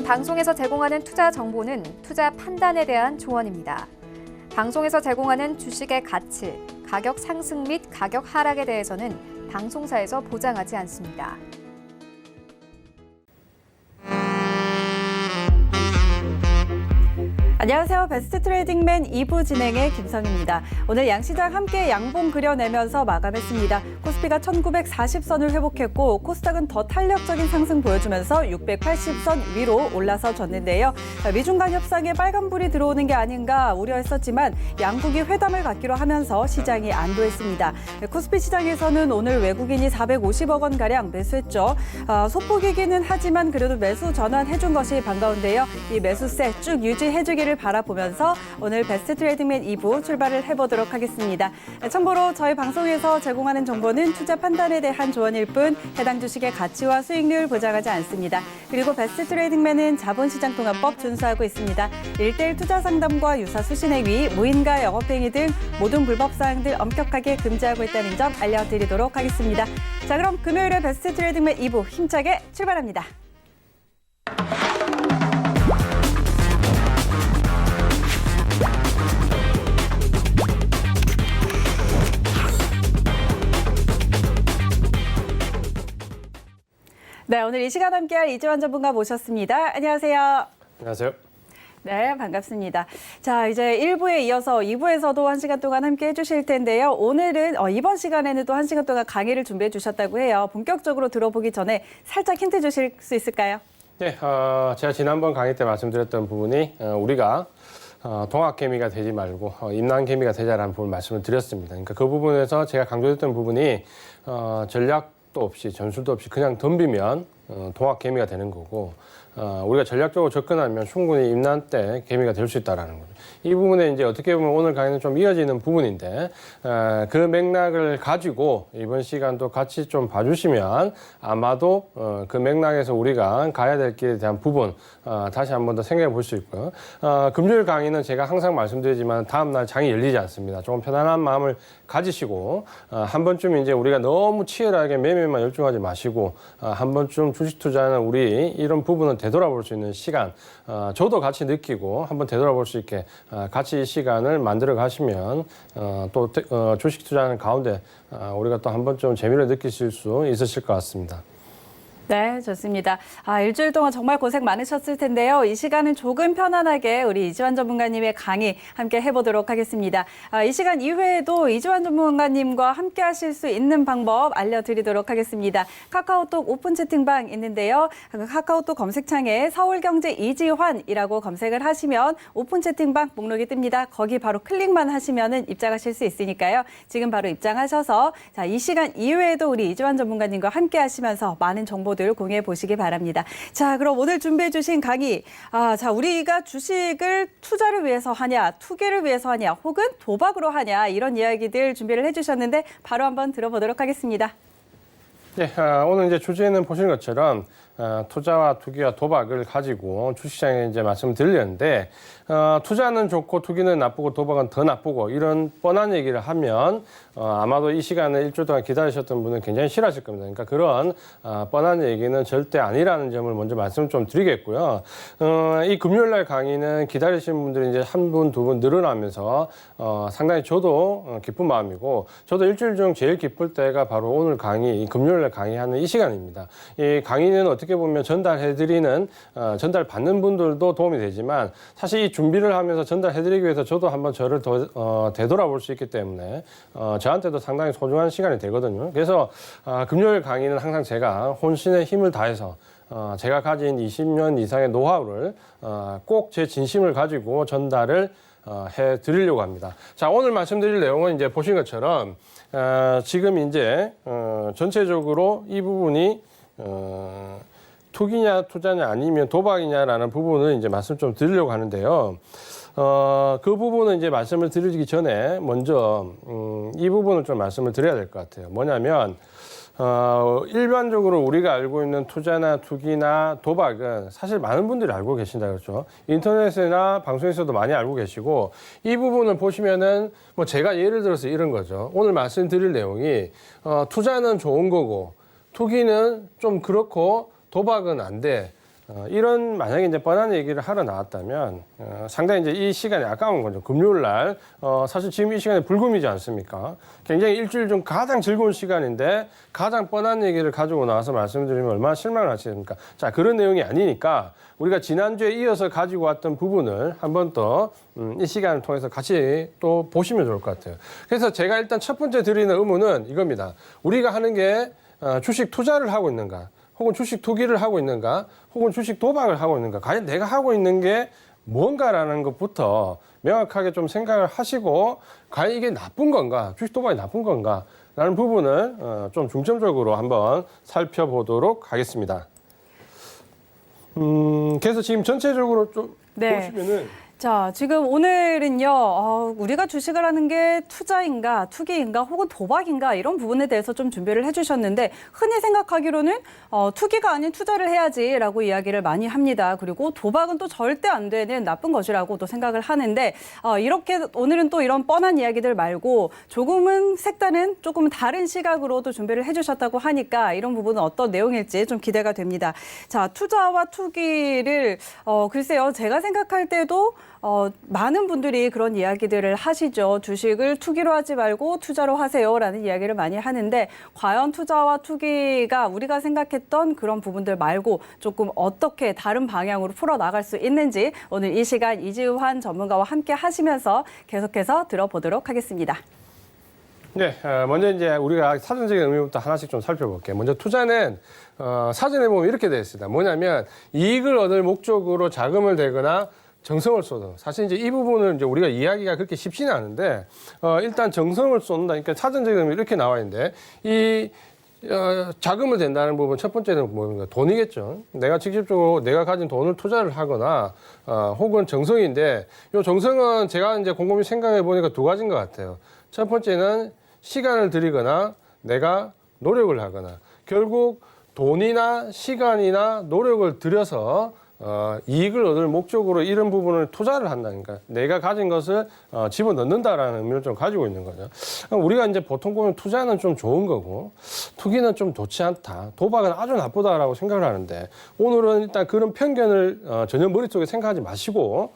방송에서 제공하는 투자 정보는 투자 판단에 대한 조언입니다. 방송에서 제공하는 주식의 가치, 가격 상승 및 가격 하락에 대해서는 방송사에서 보장하지 않습니다. 안녕하세요. 베스트 트레이딩맨 2부 진행의 김성입니다. 오늘 양시장 함께 양봉 그려내면서 마감했습니다. 코스피가 1940선을 회복했고 코스닥은 더 탄력적인 상승 보여주면서 680선 위로 올라서 졌는데요. 미중 간 협상에 빨간불이 들어오는 게 아닌가 우려했었지만 양국이 회담을 갖기로 하면서 시장이 안도했습니다. 코스피 시장에서는 오늘 외국인이 450억 원가량 매수했죠. 소폭이기는 하지만 그래도 매수 전환해준 것이 반가운데요. 이 매수세 쭉 유지해주기를 바라보면서 오늘 베스트 트레이딩맨 2부 출발을 해보도록 하겠습니다. 참고로 저희 방송에서 제공하는 정보는 투자 판단에 대한 조언일 뿐 해당 주식의 가치와 수익률 보장하지 않습니다. 그리고 베스트 트레이딩맨은 자본시장통합법 준수하고 있습니다. 1:1 투자 상담과 유사 수신행위, 무인가 영업행위 등 모든 불법사항들 엄격하게 금지하고 있다는 점 알려드리도록 하겠습니다. 자, 그럼 금요일에 베스트 트레이딩맨 2부 힘차게 출발합니다. 네, 오늘 이 시간 함께할 이지환 전문가 모셨습니다. 안녕하세요. 안녕하세요. 네, 반갑습니다. 자, 이제 1부에 이어서 2부에서도 1시간 동안 함께 해주실 텐데요. 오늘은 이번 시간에는 또 1시간 동안 강의를 준비해 주셨다고 해요. 본격적으로 들어보기 전에 살짝 힌트 주실 수 있을까요? 네, 제가 지난번 강의 때 말씀드렸던 부분이 우리가 동학개미가 되지 말고 임난개미가 되자라는 부분 말씀을 드렸습니다. 그러니까 그 부분에서 제가 강조했던 부분이 전략도 없이 전술도 없이 그냥 덤비면 동학개미가 되는 거고 우리가 전략적으로 접근하면 충분히 임난 때 개미가 될 수 있다는 거죠. 이 부분에 이제 어떻게 보면 오늘 강의는 좀 이어지는 부분인데 그 맥락을 가지고 이번 시간도 같이 좀 봐주시면 아마도 그 맥락에서 우리가 가야 될 길에 대한 부분 다시 한 번 더 생각해 볼 수 있고요. 금요일 강의는 제가 항상 말씀드리지만 다음날 장이 열리지 않습니다. 조금 편안한 마음을 가지시고 한 번쯤 이제 우리가 너무 치열하게 매매만 열중하지 마시고 한 번쯤 주식 투자는 우리 이런 부분은 되돌아볼 수 있는 시간 저도 같이 느끼고 한번 되돌아볼 수 있게 같이 이 시간을 만들어 가시면 또 주식 투자하는 가운데 우리가 또 한 번쯤 재미를 느끼실 수 있으실 것 같습니다. 네, 좋습니다. 일주일 동안 정말 고생 많으셨을 텐데요. 이 시간은 조금 편안하게 우리 이지환 전문가님의 강의 함께 해보도록 하겠습니다. 이 시간 이외에도 이지환 전문가님과 함께 하실 수 있는 방법 알려드리도록 하겠습니다. 카카오톡 오픈 채팅방 있는데요. 카카오톡 검색창에 서울경제 이지환이라고 검색을 하시면 오픈 채팅방 목록이 뜹니다. 거기 바로 클릭만 하시면 입장하실 수 있으니까요. 지금 바로 입장하셔서 자, 이 시간 이외에도 우리 이지환 전문가님과 함께 하시면서 많은 정보 공유해 보시기 바랍니다. 자, 그럼 오늘 준비해 주신 강의. 자, 우리가 주식을 투자를 위해서 하냐, 투기를 위해서 하냐, 혹은 도박으로 하냐, 이런 이야기들 준비를 해 주셨는데 바로 한번 들어보도록 하겠습니다. 네, 오늘 이제 주제는 보시는 것처럼 투자와 투기와 도박을 가지고 주식시장에 이제 말씀을 드리려는데 투자는 좋고 투기는 나쁘고 도박은 더 나쁘고 이런 뻔한 얘기를 하면 아마도 이 시간을 일주일 동안 기다리셨던 분은 굉장히 싫어하실 겁니다. 그러니까 그런 뻔한 얘기는 절대 아니라는 점을 먼저 말씀 좀 드리겠고요. 이 금요일날 강의는 기다리시는 분들이 이제 한 분, 두 분 늘어나면서 상당히 저도 기쁜 마음이고 저도 일주일 중 제일 기쁠 때가 바로 오늘 강의, 이 금요일날 강의하는 이 시간입니다. 이 강의는 어떻게 보면 전달해드리는, 전달받는 분들도 도움이 되지만 사실 이 준비를 하면서 전달해드리기 위해서 저도 한번 저를 더 되돌아볼 수 있기 때문에 저한테도 상당히 소중한 시간이 되거든요. 그래서 금요일 강의는 항상 제가 혼신의 힘을 다해서 제가 가진 20년 이상의 노하우를 꼭 제 진심을 가지고 전달을 해드리려고 합니다. 자, 오늘 말씀드릴 내용은 이제 보신 것처럼 지금 이제 전체적으로 이 부분이 투기냐 투자냐 아니면 도박이냐라는 부분을 이제 말씀 좀 드리려고 하는데요. 그 부분은 이제 말씀을 드리기 전에 먼저 이 부분을 좀 말씀을 드려야 될 것 같아요. 뭐냐면 일반적으로 우리가 알고 있는 투자나 투기나 도박은 사실 많은 분들이 알고 계신다 그렇죠. 인터넷이나 방송에서도 많이 알고 계시고 이 부분을 보시면은 뭐 제가 예를 들어서 이런 거죠. 오늘 말씀드릴 내용이 투자는 좋은 거고 투기는 좀 그렇고 도박은 안 돼. 이런 만약에 이제 뻔한 얘기를 하러 나왔다면 상당히 이제 이 시간이 아까운 거죠. 금요일 날 사실 지금 이 시간에 불금이지 않습니까? 굉장히 일주일 중 가장 즐거운 시간인데 가장 뻔한 얘기를 가지고 나와서 말씀드리면 얼마나 실망을 하십니까? 자, 그런 내용이 아니니까 우리가 지난주에 이어서 가지고 왔던 부분을 한 번 더 이 시간을 통해서 같이 또 보시면 좋을 것 같아요. 그래서 제가 일단 첫 번째 드리는 의문은 이겁니다. 우리가 하는 게 주식 투자를 하고 있는가? 혹은 주식 투기를 하고 있는가? 혹은 주식 도박을 하고 있는가? 과연 내가 하고 있는 게 뭔가라는 것부터 명확하게 좀 생각을 하시고 과연 이게 나쁜 건가? 주식 도박이 나쁜 건가? 라는 부분을 좀 중점적으로 한번 살펴보도록 하겠습니다. 그래서 지금 전체적으로 좀 네. 보시면은 자, 지금 오늘은요, 우리가 주식을 하는 게 투자인가, 투기인가, 혹은 도박인가, 이런 부분에 대해서 좀 준비를 해주셨는데, 흔히 생각하기로는, 투기가 아닌 투자를 해야지라고 이야기를 많이 합니다. 그리고 도박은 또 절대 안 되는 나쁜 것이라고 또 생각을 하는데, 이렇게 오늘은 또 이런 뻔한 이야기들 말고, 조금은 색다른, 조금은 다른 시각으로도 준비를 해주셨다고 하니까, 이런 부분은 어떤 내용일지 좀 기대가 됩니다. 자, 투자와 투기를, 글쎄요, 제가 생각할 때도, 많은 분들이 그런 이야기들을 하시죠. 주식을 투기로 하지 말고 투자로 하세요라는 이야기를 많이 하는데 과연 투자와 투기가 우리가 생각했던 그런 부분들 말고 조금 어떻게 다른 방향으로 풀어나갈 수 있는지 오늘 이 시간 이지환 전문가와 함께 하시면서 계속해서 들어보도록 하겠습니다. 네, 먼저 이제 우리가 사전적인 의미부터 하나씩 좀 살펴볼게요. 먼저 투자는 사전에 보면 이렇게 되어 있습니다. 뭐냐면 이익을 얻을 목적으로 자금을 대거나 정성을 쏟아. 사실 이제 이 부분을 이제 우리가 이야기가 그렇게 쉽지는 않은데, 일단 정성을 쏟는다. 그러니까 사전적인 의미 이렇게 나와 있는데, 자금을 댄다는 부분 첫 번째는 뭐인가? 돈이겠죠. 내가 직접적으로 내가 가진 돈을 투자를 하거나, 혹은 정성인데, 이 정성은 제가 이제 곰곰이 생각해 보니까 두 가지인 것 같아요. 첫 번째는 시간을 들이거나 내가 노력을 하거나, 결국 돈이나 시간이나 노력을 들여서 이익을 얻을 목적으로 이런 부분을 투자를 한다니까 내가 가진 것을 집어넣는다라는 의미를 좀 가지고 있는 거죠. 우리가 이제 보통 보면 투자는 좀 좋은 거고 투기는 좀 좋지 않다. 도박은 아주 나쁘다라고 생각을 하는데 오늘은 일단 그런 편견을 전혀 머릿속에 생각하지 마시고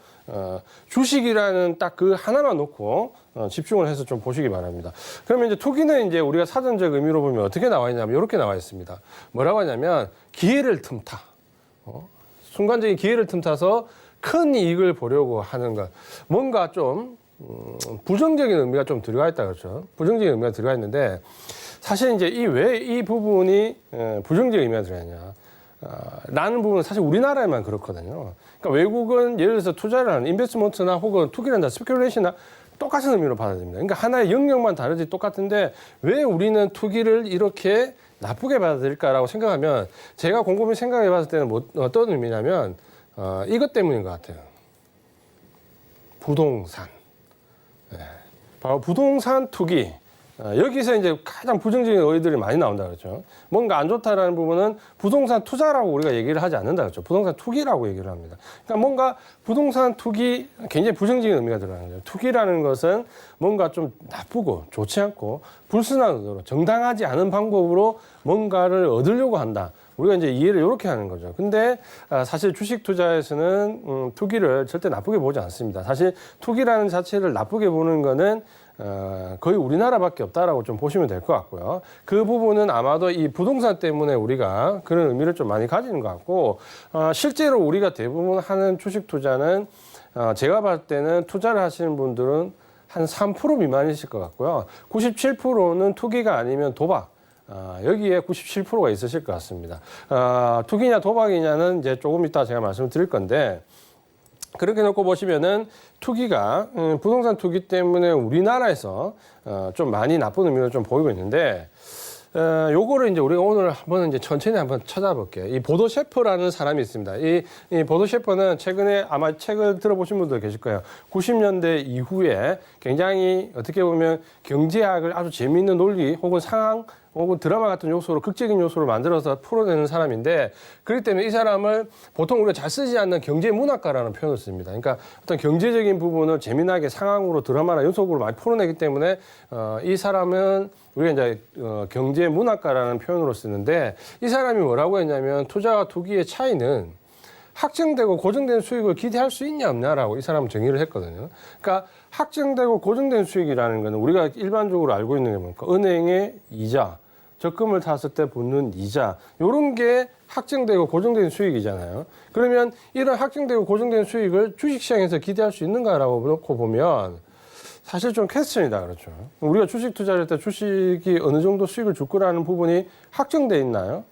주식이라는 딱 그 하나만 놓고 집중을 해서 좀 보시기 바랍니다. 그러면 이제 투기는 이제 우리가 사전적 의미로 보면 어떻게 나와 있냐면 이렇게 나와 있습니다. 뭐라고 하냐면 기회를 틈타. 순간적인 기회를 틈타서 큰 이익을 보려고 하는 것. 뭔가 좀 부정적인 의미가 좀 들어가 있다 그렇죠. 부정적인 의미가 들어가 있는데 사실 이제 왜 이 부분이 부정적인 의미가 들어가 있냐. 라는 부분은 사실 우리나라에만 그렇거든요. 그러니까 외국은 예를 들어서 투자를 하는 인베스트먼트나 혹은 투기란다, 스페큘레이션이나 똑같은 의미로 받아들입니다. 그러니까 하나의 영역만 다르지 똑같은데 왜 우리는 투기를 이렇게 나쁘게 받아들일까라고 생각하면 제가 곰곰이 생각해 봤을 때는 어떤 의미냐면 이것 때문인 것 같아요. 부동산. 네. 바로 부동산 투기. 여기서 이제 가장 부정적인 어휘들이 많이 나온다 그렇죠. 뭔가 안 좋다라는 부분은 부동산 투자라고 우리가 얘기를 하지 않는다 그렇죠. 부동산 투기라고 얘기를 합니다. 그러니까 뭔가 부동산 투기 굉장히 부정적인 의미가 들어가는 거죠. 투기라는 것은 뭔가 좀 나쁘고 좋지 않고 불순한 의도로 정당하지 않은 방법으로 뭔가를 얻으려고 한다. 우리가 이제 이해를 이렇게 하는 거죠. 근데 사실 주식 투자에서는 투기를 절대 나쁘게 보지 않습니다. 사실 투기라는 자체를 나쁘게 보는 거는 거의 우리나라밖에 없다라고 좀 보시면 될 것 같고요. 그 부분은 아마도 이 부동산 때문에 우리가 그런 의미를 좀 많이 가지는 것 같고, 실제로 우리가 대부분 하는 주식 투자는 제가 봤을 때는 투자를 하시는 분들은 한 3% 미만이실 것 같고요. 97%는 투기가 아니면 도박. 여기에 97%가 있으실 것 같습니다. 투기냐 도박이냐는 이제 조금 이따 제가 말씀을 드릴 건데, 그렇게 놓고 보시면은 투기가 부동산 투기 때문에 우리나라에서 좀 많이 나쁜 의미를 좀 보이고 있는데 요거를 이제 우리가 오늘 한번 이제 천천히 한번 찾아볼게요. 이 보도 셰퍼라는 사람이 있습니다. 이 보도 셰퍼는 최근에 아마 책을 들어보신 분들 계실 거예요. 90년대 이후에 굉장히 어떻게 보면 경제학을 아주 재미있는 논리 혹은 상황 혹은 드라마 같은 요소로 극적인 요소를 만들어서 풀어내는 사람인데 그렇기 때문에 이 사람을 보통 우리가 잘 쓰지 않는 경제문학가라는 표현을 씁니다. 그러니까 어떤 경제적인 부분을 재미나게 상황으로 드라마나 연속으로 많이 풀어내기 때문에 이 사람은 우리가 이제 경제문학가라는 표현으로 쓰는데 이 사람이 뭐라고 했냐면 투자와 투기의 차이는 확정되고 고정된 수익을 기대할 수 있냐 없냐라고 이 사람은 정의를 했거든요. 그러니까 확정되고 고정된 수익이라는 거는 우리가 일반적으로 알고 있는 게 뭡니까? 은행의 이자, 적금을 탔을 때 붙는 이자, 이런 게 확정되고 고정된 수익이잖아요. 그러면 이런 확정되고 고정된 수익을 주식시장에서 기대할 수 있는가라고 놓고 보면 사실 좀 퀘스천이다 그렇죠. 우리가 주식 투자를 할 때 주식이 어느 정도 수익을 줄 거라는 부분이 확정돼 있나요?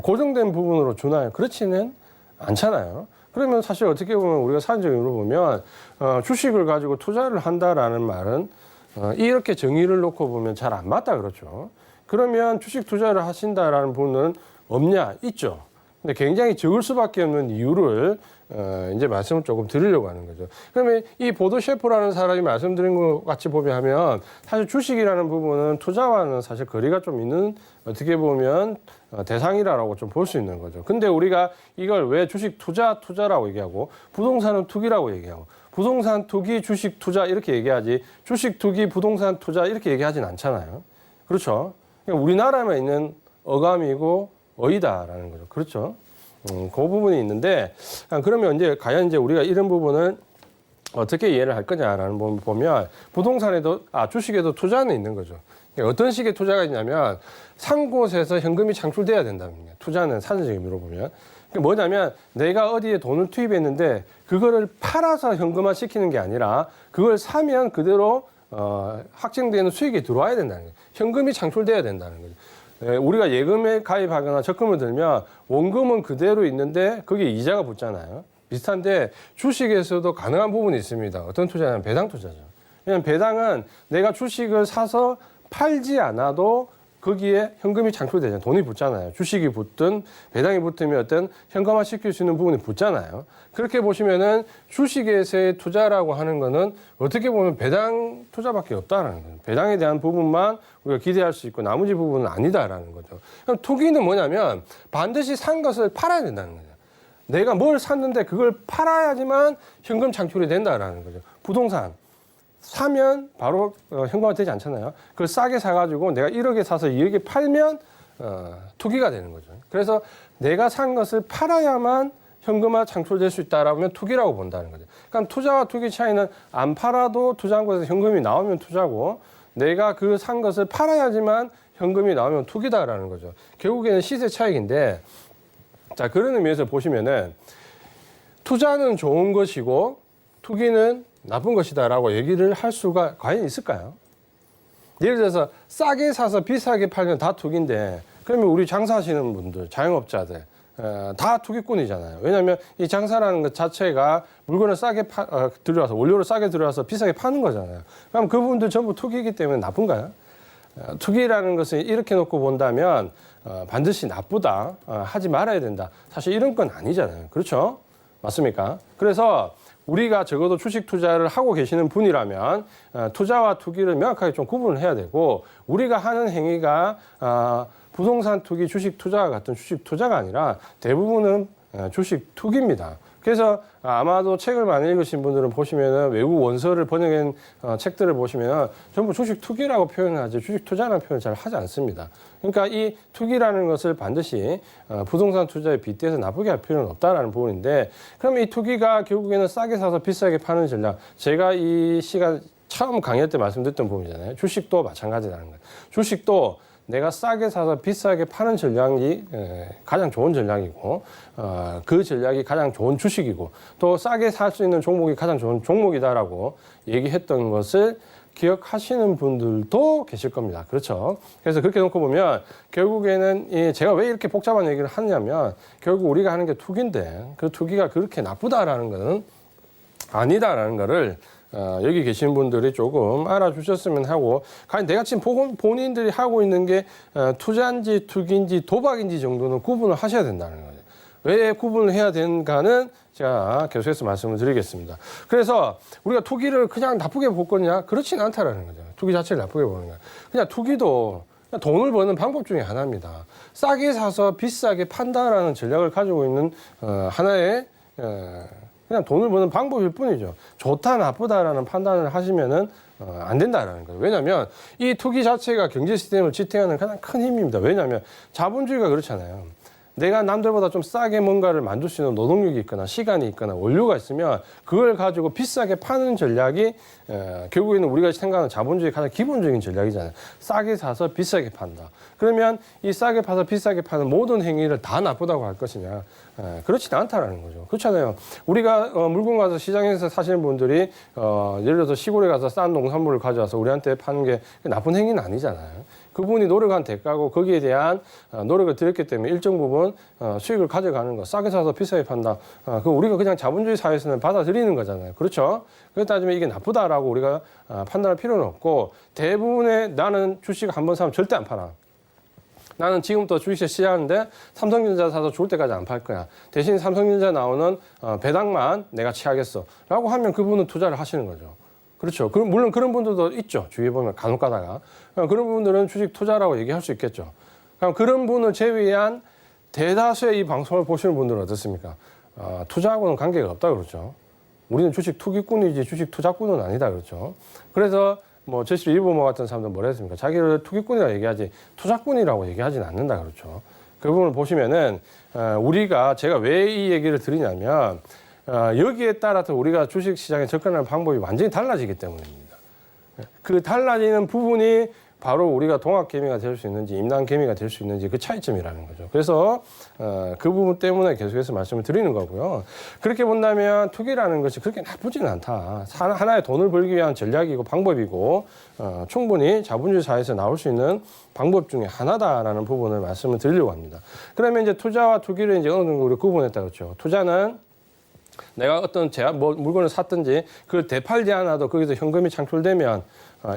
고정된 부분으로 주나요? 그렇지는 않잖아요. 그러면 사실 어떻게 보면 우리가 사전적으로 보면 주식을 가지고 투자를 한다라는 말은 이렇게 정의를 놓고 보면 잘 안 맞다 그렇죠. 그러면 주식 투자를 하신다라는 분은 없냐? 있죠. 근데 굉장히 적을 수밖에 없는 이유를 이제 말씀을 조금 드리려고 하는 거죠. 그러면 이 보도 셰프라는 사람이 말씀드린 것 같이 보면 사실 주식이라는 부분은 투자와는 사실 거리가 좀 있는 어떻게 보면 대상이라고 좀 볼 수 있는 거죠. 근데 우리가 이걸 왜 주식 투자라고 얘기하고 부동산은 투기라고 얘기하고 부동산 투기, 주식 투자 이렇게 얘기하지 주식 투기, 부동산 투자 이렇게 얘기하진 않잖아요. 그렇죠? 그러니까 우리나라만 있는 어감이고 어이다라는 거죠. 그렇죠? 그 부분이 있는데 그러면 이제 과연 이제 우리가 이런 부분을 어떻게 이해를 할 거냐라는 부분 보면 부동산에도 주식에도 투자는 있는 거죠. 그러니까 어떤 식의 투자가 있냐면 산 곳에서 현금이 창출돼야 된다는 거예요. 투자는 사전적인 의미로 보면. 그게 뭐냐면 내가 어디에 돈을 투입했는데 그거를 팔아서 현금화 시키는 게 아니라 그걸 사면 그대로 확정되는 수익이 들어와야 된다는 거예요. 현금이 창출돼야 된다는 거죠. 우리가 예금에 가입하거나 적금을 들면 원금은 그대로 있는데 거기에 이자가 붙잖아요. 비슷한데 주식에서도 가능한 부분이 있습니다. 어떤 투자냐면 배당 투자죠. 왜냐하면 배당은 내가 주식을 사서 팔지 않아도 거기에 현금이 창출되잖아요. 돈이 붙잖아요. 주식이 붙든 배당이 붙으면 어떤 현금화 시킬 수 있는 부분이 붙잖아요. 그렇게 보시면은 주식에서의 투자라고 하는 거는 어떻게 보면 배당 투자밖에 없다라는 거예요. 배당에 대한 부분만 우리가 기대할 수 있고 나머지 부분은 아니다라는 거죠. 그럼 투기는 뭐냐면 반드시 산 것을 팔아야 된다는 거죠. 내가 뭘 샀는데 그걸 팔아야지만 현금 창출이 된다라는 거죠. 부동산. 사면 바로 현금화 되지 않잖아요. 그걸 싸게 사가지고 내가 1억에 사서 2억에 팔면 투기가 되는 거죠. 그래서 내가 산 것을 팔아야만 현금화 창출될 수 있다라면 투기라고 본다는 거죠. 그러니까 투자와 투기 차이는 안 팔아도 투자한 것에서 현금이 나오면 투자고 내가 그 산 것을 팔아야지만 현금이 나오면 투기다라는 거죠. 결국에는 시세 차익인데 자 그런 의미에서 보시면은 투자는 좋은 것이고 투기는 나쁜 것이다라고 얘기를 할 수가 과연 있을까요? 예를 들어서 싸게 사서 비싸게 팔면 다 투기인데 그러면 우리 장사하시는 분들, 자영업자들 다 투기꾼이잖아요. 왜냐하면 이 장사라는 것 자체가 물건을 싸게 들여와서 원료를 싸게 들여와서 비싸게 파는 거잖아요. 그럼 그분들 전부 투기이기 때문에 나쁜가요? 투기라는 것을 이렇게 놓고 본다면 반드시 나쁘다, 하지 말아야 된다. 사실 이런 건 아니잖아요. 그렇죠? 맞습니까? 그래서 우리가 적어도 주식 투자를 하고 계시는 분이라면 투자와 투기를 명확하게 좀 구분을 해야 되고 우리가 하는 행위가 부동산 투기, 주식 투자와 같은 주식 투자가 아니라 대부분은 주식 투기입니다. 그래서 아마도 책을 많이 읽으신 분들은 보시면은 외국 원서를 번역한 책들을 보시면 전부 주식 투기라고 표현을 하지 주식 투자라는 표현을 잘 하지 않습니다. 그러니까 이 투기라는 것을 반드시 부동산 투자에 빗대서 나쁘게 할 필요는 없다라는 부분인데 그러면 이 투기가 결국에는 싸게 사서 비싸게 파는 전략. 제가 이 시간 처음 강의 때 말씀드렸던 부분이잖아요. 주식도 마찬가지라는 거예요. 주식도 내가 싸게 사서 비싸게 파는 전략이 가장 좋은 전략이고 그 전략이 가장 좋은 주식이고 또 싸게 살 수 있는 종목이 가장 좋은 종목이다라고 얘기했던 것을 기억하시는 분들도 계실 겁니다. 그렇죠? 그래서 그렇게 놓고 보면 결국에는 제가 왜 이렇게 복잡한 얘기를 하냐면 결국 우리가 하는 게 투기인데 그 투기가 그렇게 나쁘다라는 것은 아니다라는 거를 여기 계신 분들이 조금 알아주셨으면 하고 과연 내가 지금 본인들이 하고 있는 게 투자인지 투기인지 도박인지 정도는 구분을 하셔야 된다는 거예요. 왜 구분을 해야 되는가는 제가 계속해서 말씀을 드리겠습니다. 그래서 우리가 투기를 그냥 나쁘게 볼 거냐? 그렇지는 않다라는 거죠. 투기 자체를 나쁘게 보는 거예요. 그냥 투기도 그냥 돈을 버는 방법 중에 하나입니다. 싸게 사서 비싸게 판다라는 전략을 가지고 있는 하나의 그냥 돈을 버는 방법일 뿐이죠. 좋다 나쁘다라는 판단을 하시면은 안 된다라는 거예요. 왜냐하면 이 투기 자체가 경제 시스템을 지탱하는 가장 큰 힘입니다. 왜냐하면 자본주의가 그렇잖아요. 내가 남들보다 좀 싸게 뭔가를 만들 수 있는 노동력이 있거나 시간이 있거나 원료가 있으면 그걸 가지고 비싸게 파는 전략이 결국에는 우리가 생각하는 자본주의의 가장 기본적인 전략이잖아요. 싸게 사서 비싸게 판다. 그러면 이 싸게 파서 비싸게 파는 모든 행위를 다 나쁘다고 할 것이냐. 그렇지는 않다라는 거죠. 그렇잖아요. 우리가 물건 가서 시장에서 사시는 분들이 예를 들어서 시골에 가서 싼 농산물을 가져와서 우리한테 파는 게 나쁜 행위는 아니잖아요. 그분이 노력한 대가고 거기에 대한 노력을 들였기 때문에 일정 부분 수익을 가져가는 거, 싸게 사서 비싸게 판다. 그 우리가 그냥 자본주의 사회에서는 받아들이는 거잖아요. 그렇죠? 그렇게 따지면 이게 나쁘다라고 우리가 판단할 필요는 없고 대부분의 나는 주식 한번 사면 절대 안 팔아. 나는 지금부터 주식에 시작하는데 삼성전자 사서 죽을 때까지 안 팔 거야. 대신 삼성전자 나오는 배당만 내가 취하겠어. 라고 하면 그분은 투자를 하시는 거죠. 그렇죠. 물론 그런 분들도 있죠. 주위에 보면 간혹 가다가. 그런 분들은 주식 투자라고 얘기할 수 있겠죠. 그런 분을 제외한 대다수의 이 방송을 보시는 분들은 어떻습니까? 투자하고는 관계가 없다 그러죠. 우리는 주식 투기꾼이지 주식 투자꾼은 아니다 그렇죠. 그래서 뭐 제시 리버머 같은 사람들 뭐라 했습니까? 자기를 투기꾼이라고 얘기하지 투자꾼이라고 얘기하지는 않는다 그렇죠. 그 부분을 보시면은 제가 왜 이 얘기를 드리냐면 여기에 따라서 우리가 주식 시장에 접근하는 방법이 완전히 달라지기 때문입니다. 그 달라지는 부분이 바로 우리가 동학개미가 될 수 있는지 임난개미가 될 수 있는지 그 차이점이라는 거죠. 그래서 그 부분 때문에 계속해서 말씀을 드리는 거고요. 그렇게 본다면 투기라는 것이 그렇게 나쁘지는 않다. 하나의 돈을 벌기 위한 전략이고 방법이고 충분히 자본주의 사회에서 나올 수 있는 방법 중에 하나다라는 부분을 말씀을 드리려고 합니다. 그러면 이제 투자와 투기를 이제 어느 정도 우리가 구분했다 그렇죠. 투자는 내가 어떤 물건을 샀든지 그걸 되팔지 않아도 거기서 현금이 창출되면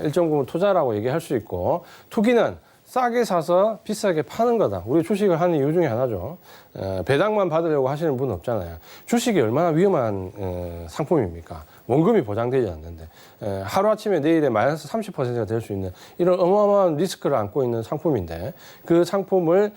일정 부분 투자라고 얘기할 수 있고 투기는 싸게 사서 비싸게 파는 거다. 우리 주식을 하는 이유 중에 하나죠. 배당만 받으려고 하시는 분은 없잖아요. 주식이 얼마나 위험한 상품입니까? 원금이 보장되지 않는데 하루아침에 내일에 마이너스 30%가 될 수 있는 이런 어마어마한 리스크를 안고 있는 상품인데 그 상품을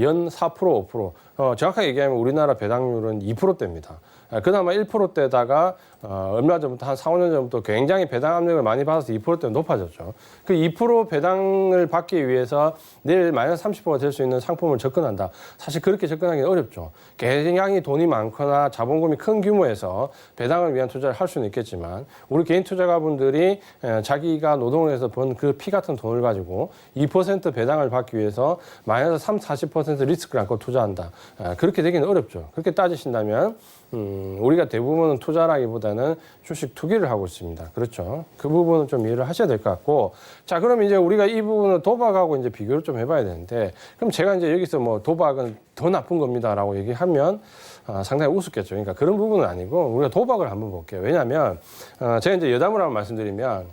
연 4%, 5% 정확하게 얘기하면 우리나라 배당률은 2%대입니다. 그나마 1%대다가 얼마 전부터 한 4, 5년 전부터 굉장히 배당 압력을 많이 받아서 2%대가 높아졌죠. 그 2% 배당을 받기 위해서 내일 마이너스 30%가 될 수 있는 상품을 접근한다. 사실 그렇게 접근하기 어렵죠. 굉장히 돈이 많거나 자본금이 큰 규모에서 배당을 위한 투자를 할 수는 있겠지만 우리 개인 투자가분들이 자기가 노동을 해서 번 그 피 같은 돈을 가지고 2% 배당을 받기 위해서 마이너스 30, 40% 리스크를 안고 투자한다. 그렇게 되기는 어렵죠. 그렇게 따지신다면 우리가 대부분은 투자라기보다는 주식 투기를 하고 있습니다. 그렇죠. 그 부분은 좀 이해를 하셔야 될 것 같고. 자, 그럼 이제 우리가 이 부분을 도박하고 이제 비교를 좀 해봐야 되는데, 그럼 제가 이제 여기서 뭐 도박은 더 나쁜 겁니다라고 얘기하면 상당히 우습겠죠. 그러니까 그런 부분은 아니고 우리가 도박을 한번 볼게요. 왜냐하면 제가 이제 여담을 한번 말씀드리면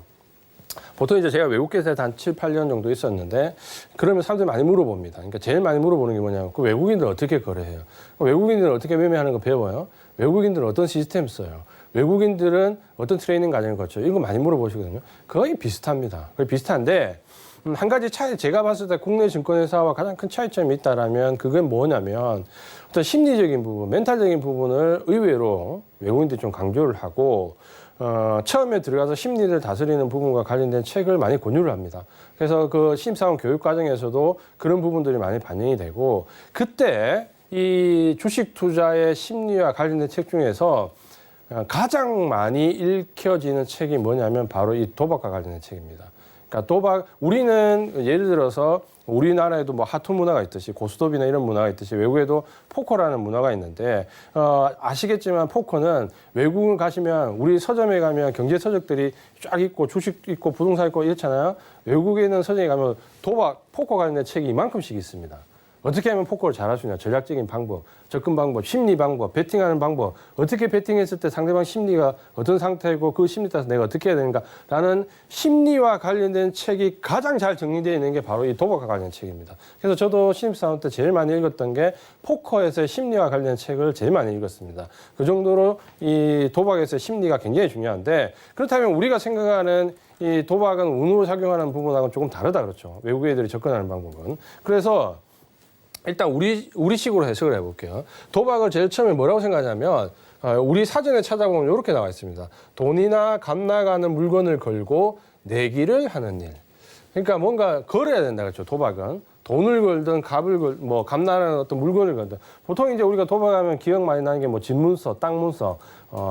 보통 이제 제가 외국계에서 한 7, 8년 정도 있었는데 그러면 사람들이 많이 물어봅니다. 그러니까 제일 많이 물어보는 게 뭐냐면 그 외국인들 어떻게 거래해요? 외국인들 어떻게 매매하는 거 배워요? 외국인들은 어떤 시스템 써요? 외국인들은 어떤 트레이닝 과정을 거쳐요? 이거 많이 물어보시거든요. 거의 비슷합니다. 거의 비슷한데 한 가지 차이, 제가 봤을 때 국내 증권회사와 가장 큰 차이점이 있다라면 그건 뭐냐면 어떤 심리적인 부분, 멘탈적인 부분을 의외로 외국인들이 좀 강조를 하고 처음에 들어가서 심리를 다스리는 부분과 관련된 책을 많이 권유를 합니다. 그래서 그 신입사원 교육 과정에서도 그런 부분들이 많이 반영이 되고 그때 이 주식 투자의 심리와 관련된 책 중에서 가장 많이 읽혀지는 책이 뭐냐면 바로 이 도박과 관련된 책입니다. 그러니까 도박, 우리는 예를 들어서 우리나라에도 뭐 하투 문화가 있듯이 고스톱이나 이런 문화가 있듯이 외국에도 포커라는 문화가 있는데 아시겠지만 포커는 외국을 가시면 우리 서점에 가면 경제 서적들이 쫙 있고 주식 있고 부동산 있고 이렇잖아요. 외국에 있는 서점에 가면 도박, 포커 관련된 책이 이만큼씩 있습니다. 어떻게 하면 포커를 잘할 수 있냐. 전략적인 방법, 접근 방법, 심리 방법, 베팅하는 방법. 어떻게 베팅했을 때 상대방 심리가 어떤 상태이고 그 심리 따라서 내가 어떻게 해야 되는가라는 심리와 관련된 책이 가장 잘 정리되어 있는 게 바로 이 도박과 관련된 책입니다. 그래서 저도 신입사원 때 제일 많이 읽었던 게 포커에서의 심리와 관련된 책을 제일 많이 읽었습니다. 그 정도로 이 도박에서의 심리가 굉장히 중요한데 그렇다면 우리가 생각하는 이 도박은 운으로 작용하는 부분하고는 조금 다르다 그렇죠. 외국 애들이 접근하는 방법은. 그래서 일단 우리식으로 해석을 해볼게요. 도박을 제일 처음에 뭐라고 생각하냐면 우리 사전에 찾아보면 이렇게 나와 있습니다. 돈이나 값 나가는 물건을 걸고 내기를 하는 일. 그러니까 뭔가 걸어야 된다 그렇죠. 도박은. 돈을 걸든 갑을 뭐 값나라는 어떤 물건을 걸든 보통 이제 우리가 도박하면 기억 많이 나는 게 뭐 집문서, 땅 문서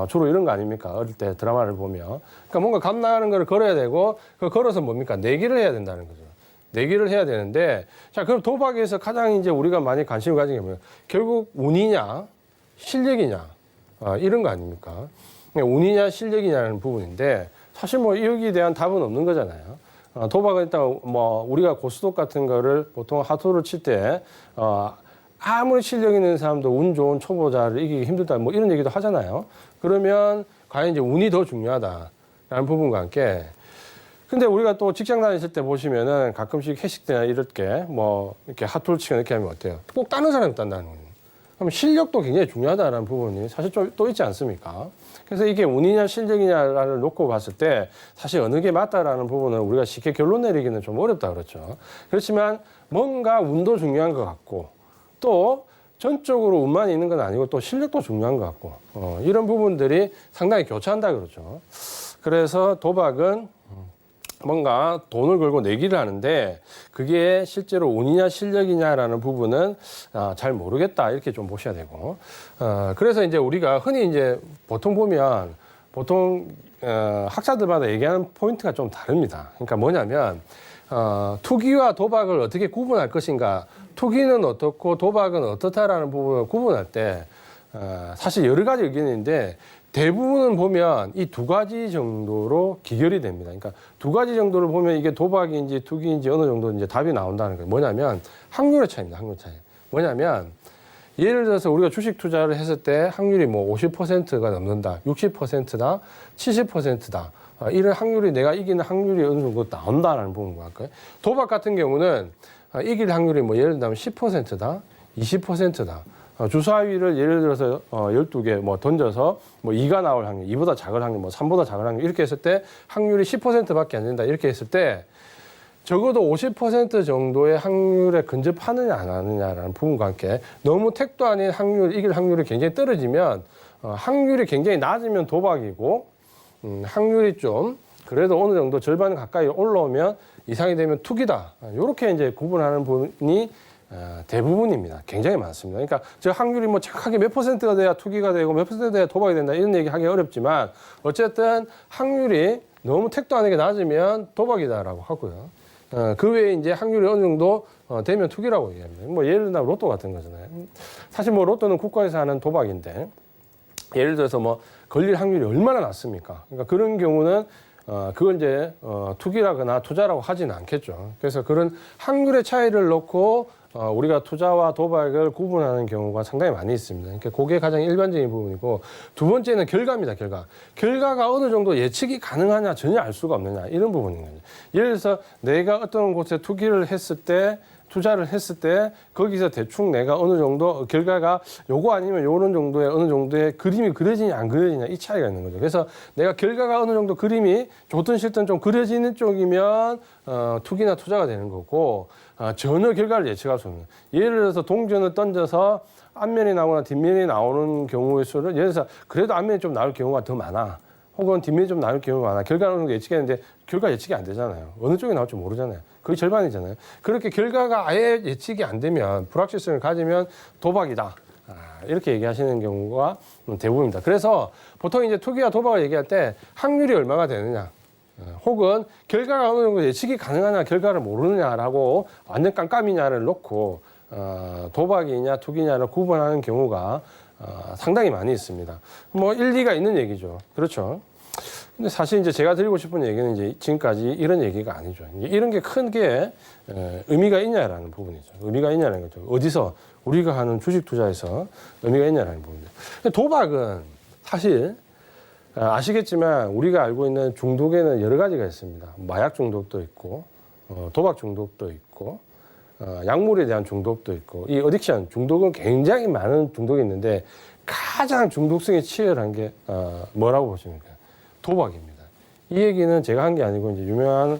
주로 이런 거 아닙니까? 어릴 때 드라마를 보면. 그러니까 뭔가 값나는 걸 걸어야 되고 그 걸어서 뭡니까? 내기를 해야 된다는 거죠. 내기를 해야 되는데 자 그럼 도박에서 가장 이제 우리가 많이 관심을 가진 게 뭐예요? 결국 운이냐 실력이냐 이런 거 아닙니까? 운이냐 실력이냐는 부분인데 사실 뭐 여기에 대한 답은 없는 거잖아요. 도박은 일단 뭐 우리가 고스톱 같은 거를 보통 하토를 칠 때 아무리 실력 있는 사람도 운 좋은 초보자를 이기기 힘들다 뭐 이런 얘기도 하잖아요. 그러면 과연 이제 운이 더 중요하다라는 부분과 함께 근데 우리가 또 직장 다니실 때 보시면은 가끔씩 회식 때나 이럴 게 뭐 이렇게 핫도를 치거나 이렇게 하면 어때요? 꼭 다른 사람이 딴다는 거예요. 그럼 실력도 굉장히 중요하다는 부분이 사실 좀 또 있지 않습니까? 그래서 이게 운이냐 실력이냐를 놓고 봤을 때 사실 어느 게 맞다라는 부분은 우리가 쉽게 결론 내리기는 좀 어렵다 그렇죠. 그렇지만 뭔가 운도 중요한 것 같고 또 전적으로 운만 있는 건 아니고 또 실력도 중요한 것 같고 이런 부분들이 상당히 교차한다 그렇죠. 그래서 도박은 뭔가 돈을 걸고 내기를 하는데 그게 실제로 운이냐 실력이냐라는 부분은 잘 모르겠다 이렇게 좀 보셔야 되고 그래서 이제 우리가 흔히 이제 보통 보면 보통 학자들마다 얘기하는 포인트가 좀 다릅니다. 그러니까 뭐냐면 투기와 도박을 어떻게 구분할 것인가 투기는 어떻고 도박은 어떻다라는 부분을 구분할 때 사실 여러 가지 의견인데 대부분은 보면 이 두 가지 정도로 기결이 됩니다. 그러니까 두 가지 정도를 보면 이게 도박인지 투기인지 어느 정도 이제 답이 나온다는 거예요. 뭐냐면 확률의 차이입니다. 확률 차이. 뭐냐면 예를 들어서 우리가 주식 투자를 했을 때 확률이 뭐 50%가 넘는다, 60%다, 70%다. 이런 확률이 내가 이기는 확률이 어느 정도 나온다라는 부분과 할까요? 도박 같은 경우는 이길 확률이 뭐 예를 들면 10%다, 20%다. 주사위를 예를 들어서 12개 뭐 던져서 뭐 2가 나올 확률, 2보다 작은 확률, 뭐 3보다 작은 확률 이렇게 했을 때 확률이 10%밖에 안 된다. 이렇게 했을 때 적어도 50% 정도의 확률에 근접하느냐 안 하느냐라는 부분과 함께 너무 택도 아닌 확률, 이길 확률이 굉장히 떨어지면 확률이 굉장히 낮으면 도박이고 확률이 좀 그래도 어느 정도 절반 가까이 올라오면 이상이 되면 투기다. 이렇게 이제 구분하는 부분이 대부분입니다. 굉장히 많습니다. 그러니까 저 확률이 뭐 정확하게 몇 퍼센트가 돼야 투기가 되고 몇 퍼센트가 돼야 도박이 된다 이런 얘기 하기 어렵지만 어쨌든 확률이 너무 택도 아니게 낮으면 도박이다라고 하고요. 그 외에 이제 확률이 어느 정도 되면 투기라고 얘기합니다. 뭐 예를 들면 로또 같은 거잖아요. 사실 뭐 로또는 국가에서 하는 도박인데 예를 들어서 뭐 걸릴 확률이 얼마나 낮습니까? 그러니까 그런 경우는 그걸 이제 투기라거나 투자라고 하지는 않겠죠. 그래서 그런 확률의 차이를 놓고 우리가 투자와 도박을 구분하는 경우가 상당히 많이 있습니다. 그러니까 그게 가장 일반적인 부분이고 두 번째는 결과입니다. 결과가 어느 정도 예측이 가능하냐 전혀 알 수가 없느냐 이런 부분인 거죠. 예를 들어서 내가 어떤 곳에 투자를 했을 때 거기서 대충 내가 어느 정도 결과가 요거 아니면 요런 정도의 어느 정도의 그림이 그려지냐 안 그려지냐 이 차이가 있는 거죠. 그래서 내가 결과가 어느 정도 그림이 좋든 싫든 좀 그려지는 쪽이면 투기나 투자가 되는 거고 전혀 결과를 예측할 수 없는. 예를 들어서 동전을 던져서 앞면이 나오거나 뒷면이 나오는 경우의 수를 예를 들어서 그래도 앞면이 좀 나올 경우가 더 많아. 혹은 뒷면이 좀 나올 경우가 많아. 결과는 예측했는데 결과 예측이 안 되잖아요. 어느 쪽이 나올지 모르잖아요. 거의 절반이잖아요. 그렇게 결과가 아예 예측이 안 되면 불확실성을 가지면 도박이다. 이렇게 얘기하시는 경우가 대부분입니다. 그래서 보통 이제 투기와 도박을 얘기할 때 확률이 얼마가 되느냐. 혹은 결과가 어느 정도 예측이 가능하냐 결과를 모르느냐라고 완전 깜깜이냐를 놓고 도박이냐 투기냐를 구분하는 경우가 상당히 많이 있습니다. 뭐 일리가 있는 얘기죠. 그렇죠. 근데 사실 이제 제가 드리고 싶은 얘기는 이제 지금까지 이런 얘기가 아니죠. 이런 게 큰 게 의미가 있냐라는 부분이죠. 의미가 있냐는 거죠. 어디서 우리가 하는 주식 투자에서 의미가 있냐라는 부분이죠. 도박은 사실 아시겠지만 우리가 알고 있는 중독에는 여러 가지가 있습니다. 마약 중독도 있고 도박 중독도 있고 약물에 대한 중독도 있고 이 어딕션 중독은 굉장히 많은 중독이 있는데 가장 중독성이 치열한 게 뭐라고 보십니까? 도박입니다. 이 얘기는 제가 한 게 아니고 이제 유명한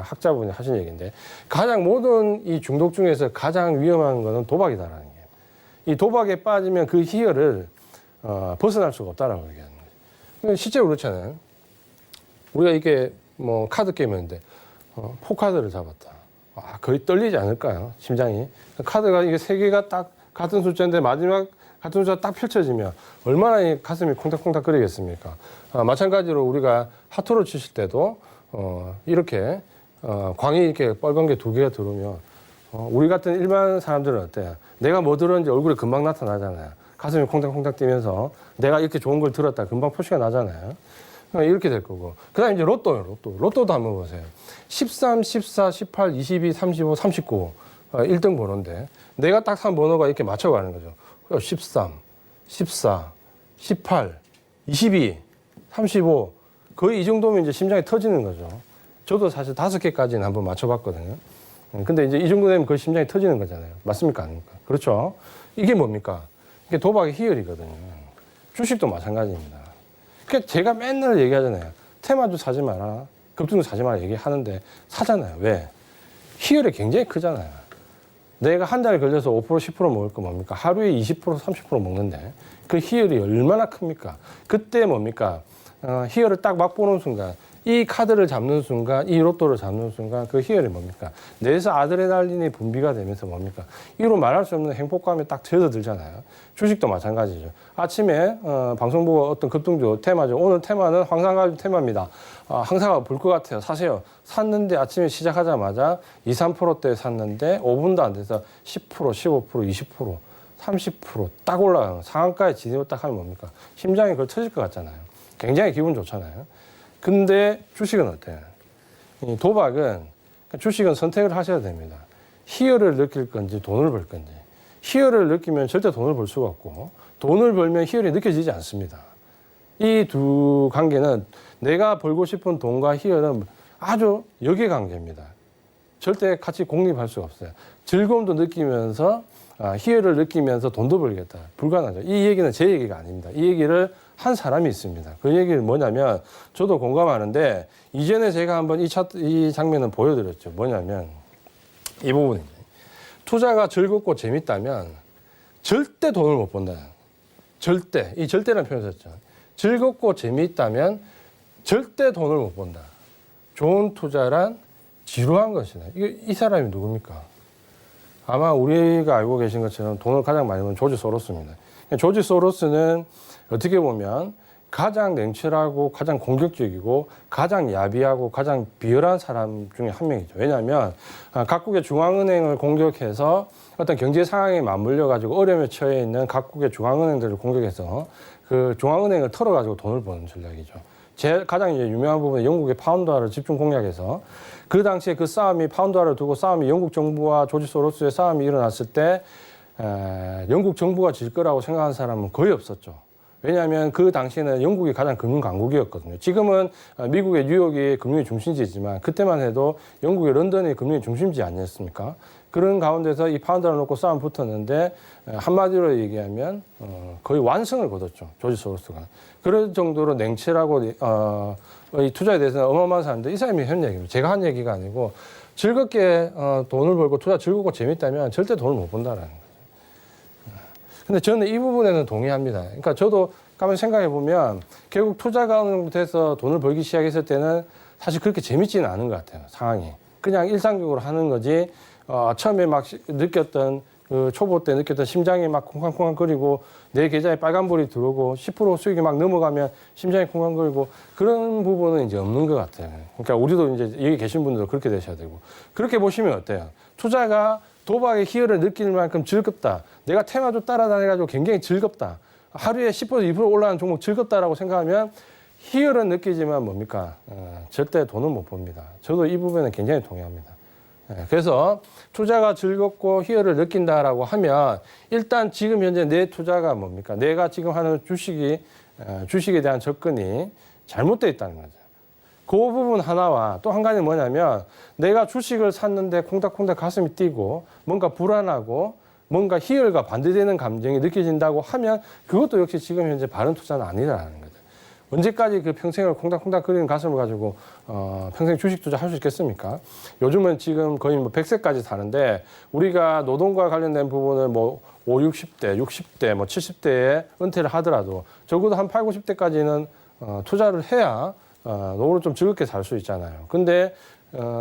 학자분이 하신 얘기인데 가장 모든 이 중독 중에서 가장 위험한 거는 도박이다라는 거예요. 이 도박에 빠지면 그 희열을 벗어날 수가 없다라고 얘기하는 거예요. 근데 실제로 그렇잖아요. 우리가 이게 뭐 카드 게임이었는데 포카드를 잡았다. 거의 떨리지 않을까요? 심장이. 카드가 이게 세 개가 딱 같은 숫자인데 마지막 같은 숫자 딱 펼쳐지면 얼마나 이 가슴이 콩닥콩닥 거리겠습니까? 마찬가지로 우리가 하토를 치실 때도 이렇게 광이 이렇게 빨간 게 두 개가 들어오면 우리 같은 일반 사람들은 어때요? 내가 뭐 들었는지 얼굴에 금방 나타나잖아요. 가슴이 콩닥콩닥 뛰면서 내가 이렇게 좋은 걸 들었다 금방 표시가 나잖아요. 이렇게 될 거고. 그 다음에 이제 로또요, 로또도 한번 보세요. 13, 14, 18, 22, 35, 39. 1등 번호인데 내가 딱 산 번호가 이렇게 맞춰가는 거죠. 13, 14, 18, 22, 35. 거의 이 정도면 이제 심장이 터지는 거죠. 저도 사실 5개까지는 한번 맞춰봤거든요. 근데 이제 이 정도 되면 거의 심장이 터지는 거잖아요. 맞습니까? 아닙니까? 그렇죠? 이게 뭡니까? 이게 도박의 희열이거든요. 주식도 마찬가지입니다. 그러니까 제가 맨날 얘기하잖아요. 테마주 사지 마라. 급등주 사지 마라 얘기하는데 사잖아요. 왜? 희열이 굉장히 크잖아요. 내가 한 달 걸려서 5%, 10% 먹을 거 뭡니까? 하루에 20%, 30% 먹는데 그 희열이 얼마나 큽니까? 그때 뭡니까? 희열을 딱 맛보는 순간, 이 카드를 잡는 순간, 이 로또를 잡는 순간 그 희열이 뭡니까? 뇌에서 아드레날린이 분비가 되면서 뭡니까? 이로 말할 수 없는 행복감이 딱 젖어들잖아요. 주식도 마찬가지죠. 아침에 방송 보고 어떤 급등주 테마죠. 오늘 테마는 황산가주 테마입니다. 황사가 볼 것 같아요. 사세요. 샀는데 아침에 시작하자마자 2, 3%대 샀는데 5분도 안 돼서 10%, 15%, 20%, 30%딱 올라가요. 상한가에 진입을 딱 하면 뭡니까? 심장이 그걸 터질 것 같잖아요. 굉장히 기분 좋잖아요. 근데 주식은 어때요? 이 도박은, 주식은 선택을 하셔야 됩니다. 희열을 느낄 건지 돈을 벌 건지. 희열을 느끼면 절대 돈을 벌 수가 없고 돈을 벌면 희열이 느껴지지 않습니다. 이 두 관계는 내가 벌고 싶은 돈과 희열은 아주 역의 관계입니다. 절대 같이 공립할 수가 없어요. 즐거움도 느끼면서 희열을 느끼면서 돈도 벌겠다. 불가능하죠. 이 얘기는 제 얘기가 아닙니다. 이 얘기를 한 사람이 있습니다. 그 얘기는 뭐냐면 저도 공감하는데 이전에 제가 한번 이 장면을 보여드렸죠. 뭐냐면 이 부분입니다. 투자가 즐겁고 재밌다면 절대 돈을 못 번다. 절대. 이 절대라는 표현을 썼죠. 즐겁고 재미있다면 절대 돈을 못 번다. 좋은 투자란 지루한 것이다. 이 사람이 누굽니까? 아마 우리가 알고 계신 것처럼 돈을 가장 많이 버는 조지 소로스입니다. 조지 소로스는 어떻게 보면 가장 냉철하고 가장 공격적이고 가장 야비하고 가장 비열한 사람 중에 한 명이죠. 왜냐하면 각국의 중앙은행을 공격해서 어떤 경제 상황에 맞물려 가지고 어려움에 처해 있는 각국의 중앙은행들을 공격해서 그 중앙은행을 털어가지고 돈을 버는 전략이죠. 가장 이제 유명한 부분은 영국의 파운드화를 집중 공략해서 그 당시에 그 싸움이 파운드화를 두고 싸움이 영국 정부와 조지 소로스의 싸움이 일어났을 때 영국 정부가 질 거라고 생각한 사람은 거의 없었죠. 왜냐하면 그 당시에는 영국이 가장 금융 강국이었거든요. 지금은 미국의 뉴욕이 금융의 중심지지만 그때만 해도 영국의 런던이 금융의 중심지 아니었습니까? 그런 가운데서 이 파운드를 놓고 싸움 붙었는데 한마디로 얘기하면 거의 완승을 거뒀죠. 조지 소로스가. 그럴 정도로 냉철하고 이 투자에 대해서는 어마어마한 사람인데 이 사람이 한 얘기입니다. 제가 한 얘기가 아니고 즐겁게 돈을 벌고 투자 즐겁고 재밌다면 절대 돈을 못 번다라는 거예요. 근데 저는 이 부분에는 동의합니다. 그러니까 저도 가만히 생각해 보면 결국 투자가 어느 정도 돼서 돈을 벌기 시작했을 때는 사실 그렇게 재밌지는 않은 것 같아요. 상황이. 그냥 일상적으로 하는 거지 처음에 막 느꼈던 그 초보 때 느꼈던 심장이 막 콩쾅콩쾅거리고 내 계좌에 빨간불이 들어오고 10% 수익이 막 넘어가면 심장이 콩쾅거리고 그런 부분은 이제 없는 것 같아요. 그러니까 우리도 이제 여기 계신 분들도 그렇게 되셔야 되고 그렇게 보시면 어때요? 투자가 도박의 희열을 느낄 만큼 즐겁다. 내가 테마주 따라다녀가지고 굉장히 즐겁다. 하루에 10% 2% 올라가는 종목 즐겁다라고 생각하면 희열은 느끼지만 뭡니까? 절대 돈은 못 법니다. 저도 이 부분은 굉장히 동의합니다. 그래서 투자가 즐겁고 희열을 느낀다라고 하면 일단 지금 현재 내 투자가 뭡니까? 내가 지금 하는 주식에 대한 접근이 잘못되어 있다는 거죠. 그 부분 하나와 또 한 가지는 뭐냐면 내가 주식을 샀는데 콩닥콩닥 가슴이 뛰고 뭔가 불안하고 뭔가 희열과 반대되는 감정이 느껴진다고 하면 그것도 역시 지금 현재 바른 투자는 아니라는 거죠. 언제까지 그 평생을 콩닥콩닥 거리는 가슴을 가지고 평생 주식 투자할 수 있겠습니까? 요즘은 지금 거의 뭐 100세까지 사는데 우리가 노동과 관련된 부분을 뭐 5, 60대, 60대, 뭐 70대에 은퇴를 하더라도 적어도 한 8, 90대까지는 투자를 해야 노후를 좀 즐겁게 살 수 있잖아요. 근데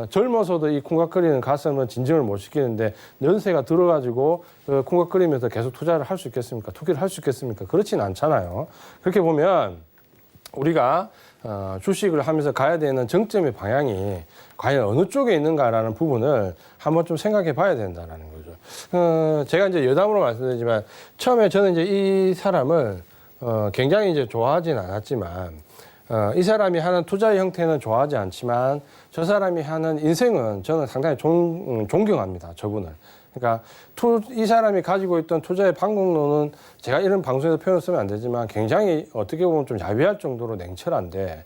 젊어서도 이 콩깍거리는 가슴은 진정을 못 시키는데 연세가 들어가지고 콩깍거리면서 계속 투자를 할 수 있겠습니까? 투기를 할 수 있겠습니까? 그렇지는 않잖아요. 그렇게 보면 우리가 주식을 하면서 가야 되는 정점의 방향이 과연 어느 쪽에 있는가라는 부분을 한번 좀 생각해 봐야 된다라는 거죠. 제가 이제 여담으로 말씀드리지만 처음에 저는 이제 이 사람을 굉장히 이제 좋아하진 않았지만 이 사람이 하는 투자의 형태는 좋아하지 않지만 저 사람이 하는 인생은 저는 상당히 존경합니다. 저분을. 그러니까 이 사람이 가지고 있던 투자의 방법론은 제가 이런 방송에서 표현을 쓰면 안 되지만 굉장히 어떻게 보면 좀 야비할 정도로 냉철한데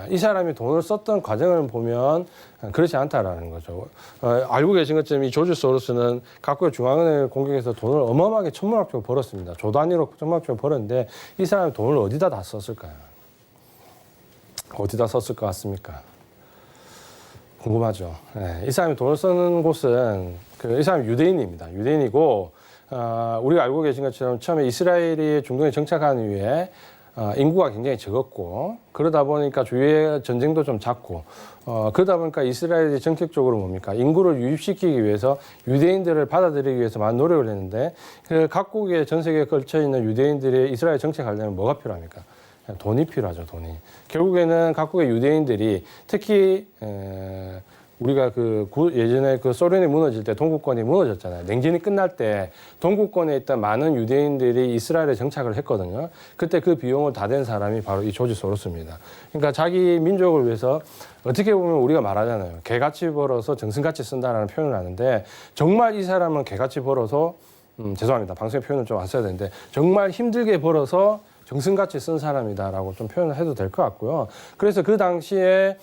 이 사람이 돈을 썼던 과정을 보면 그렇지 않다라는 거죠. 알고 계신 것처럼 이 조지 소로스는 각국의 중앙은행을 공격해서 돈을 어마어마하게 천문학적으로 벌었습니다. 조 단위로 천문학적으로 벌었는데 이 사람이 돈을 어디다 다 썼을까요? 어디다 썼을 것 같습니까? 궁금하죠. 네, 이 사람이 돈을 쓰는 곳은 이 사람이 유대인입니다. 유대인이고 우리가 알고 계신 것처럼 처음에 이스라엘이 중동에 정착한 이후에 인구가 굉장히 적었고 그러다 보니까 주위에 전쟁도 좀 잦고 그러다 보니까 이스라엘이 정책적으로 뭡니까? 인구를 유입시키기 위해서 유대인들을 받아들이기 위해서 많은 노력을 했는데 그 각국의 전 세계에 걸쳐 있는 유대인들이 이스라엘 정책하려면 뭐가 필요합니까? 돈이 필요하죠, 돈이. 결국에는 각국의 유대인들이 특히 우리가 예전에 소련이 무너질 때 동구권이 무너졌잖아요. 냉전이 끝날 때 동구권에 있던 많은 유대인들이 이스라엘에 정착을 했거든요. 그때 그 비용을 다 댄 사람이 바로 이 조지 소로스입니다. 그러니까 자기 민족을 위해서 어떻게 보면 우리가 말하잖아요. 개같이 벌어서 정승같이 쓴다라는 표현을 하는데 정말 이 사람은 개같이 벌어서 죄송합니다. 방송의 표현을 좀 안 써야 되는데 정말 힘들게 벌어서 정승같이 쓴 사람이다라고 좀 표현을 해도 될 것 같고요. 그래서 그 당시에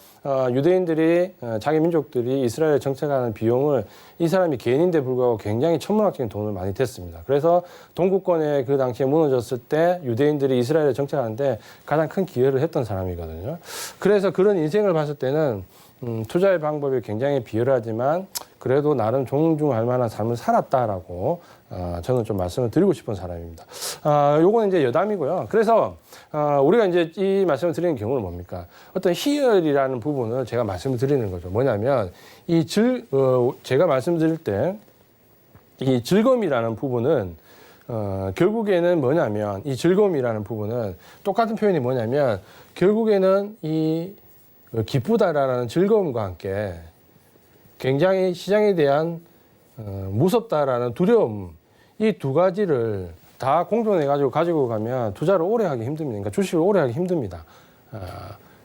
유대인들이 자기 민족들이 이스라엘에 정착하는 비용을 이 사람이 개인인데 불구하고 굉장히 천문학적인 돈을 많이 댔습니다. 그래서 동구권에 그 당시에 무너졌을 때 유대인들이 이스라엘에 정착하는데 가장 큰 기여를 했던 사람이거든요. 그래서 그런 인생을 봤을 때는 투자의 방법이 굉장히 비열하지만 그래도 나름 존중할 만한 삶을 살았다라고 저는 좀 말씀을 드리고 싶은 사람입니다. 요거는 이제 여담이고요. 그래서 우리가 이제 이 말씀을 드리는 경우는 뭡니까? 어떤 희열이라는 부분을 제가 말씀을 드리는 거죠. 뭐냐면 제가 말씀드릴 때 이 즐거움이라는 부분은 결국에는 뭐냐면 이 즐거움이라는 부분은 똑같은 표현이 뭐냐면 결국에는 이 기쁘다라는 즐거움과 함께 굉장히 시장에 대한 무섭다라는 두려움 이 두 가지를 다 공존해가지고 가지고 가면 투자를 오래 하기 힘듭니다. 그러니까 주식을 오래 하기 힘듭니다.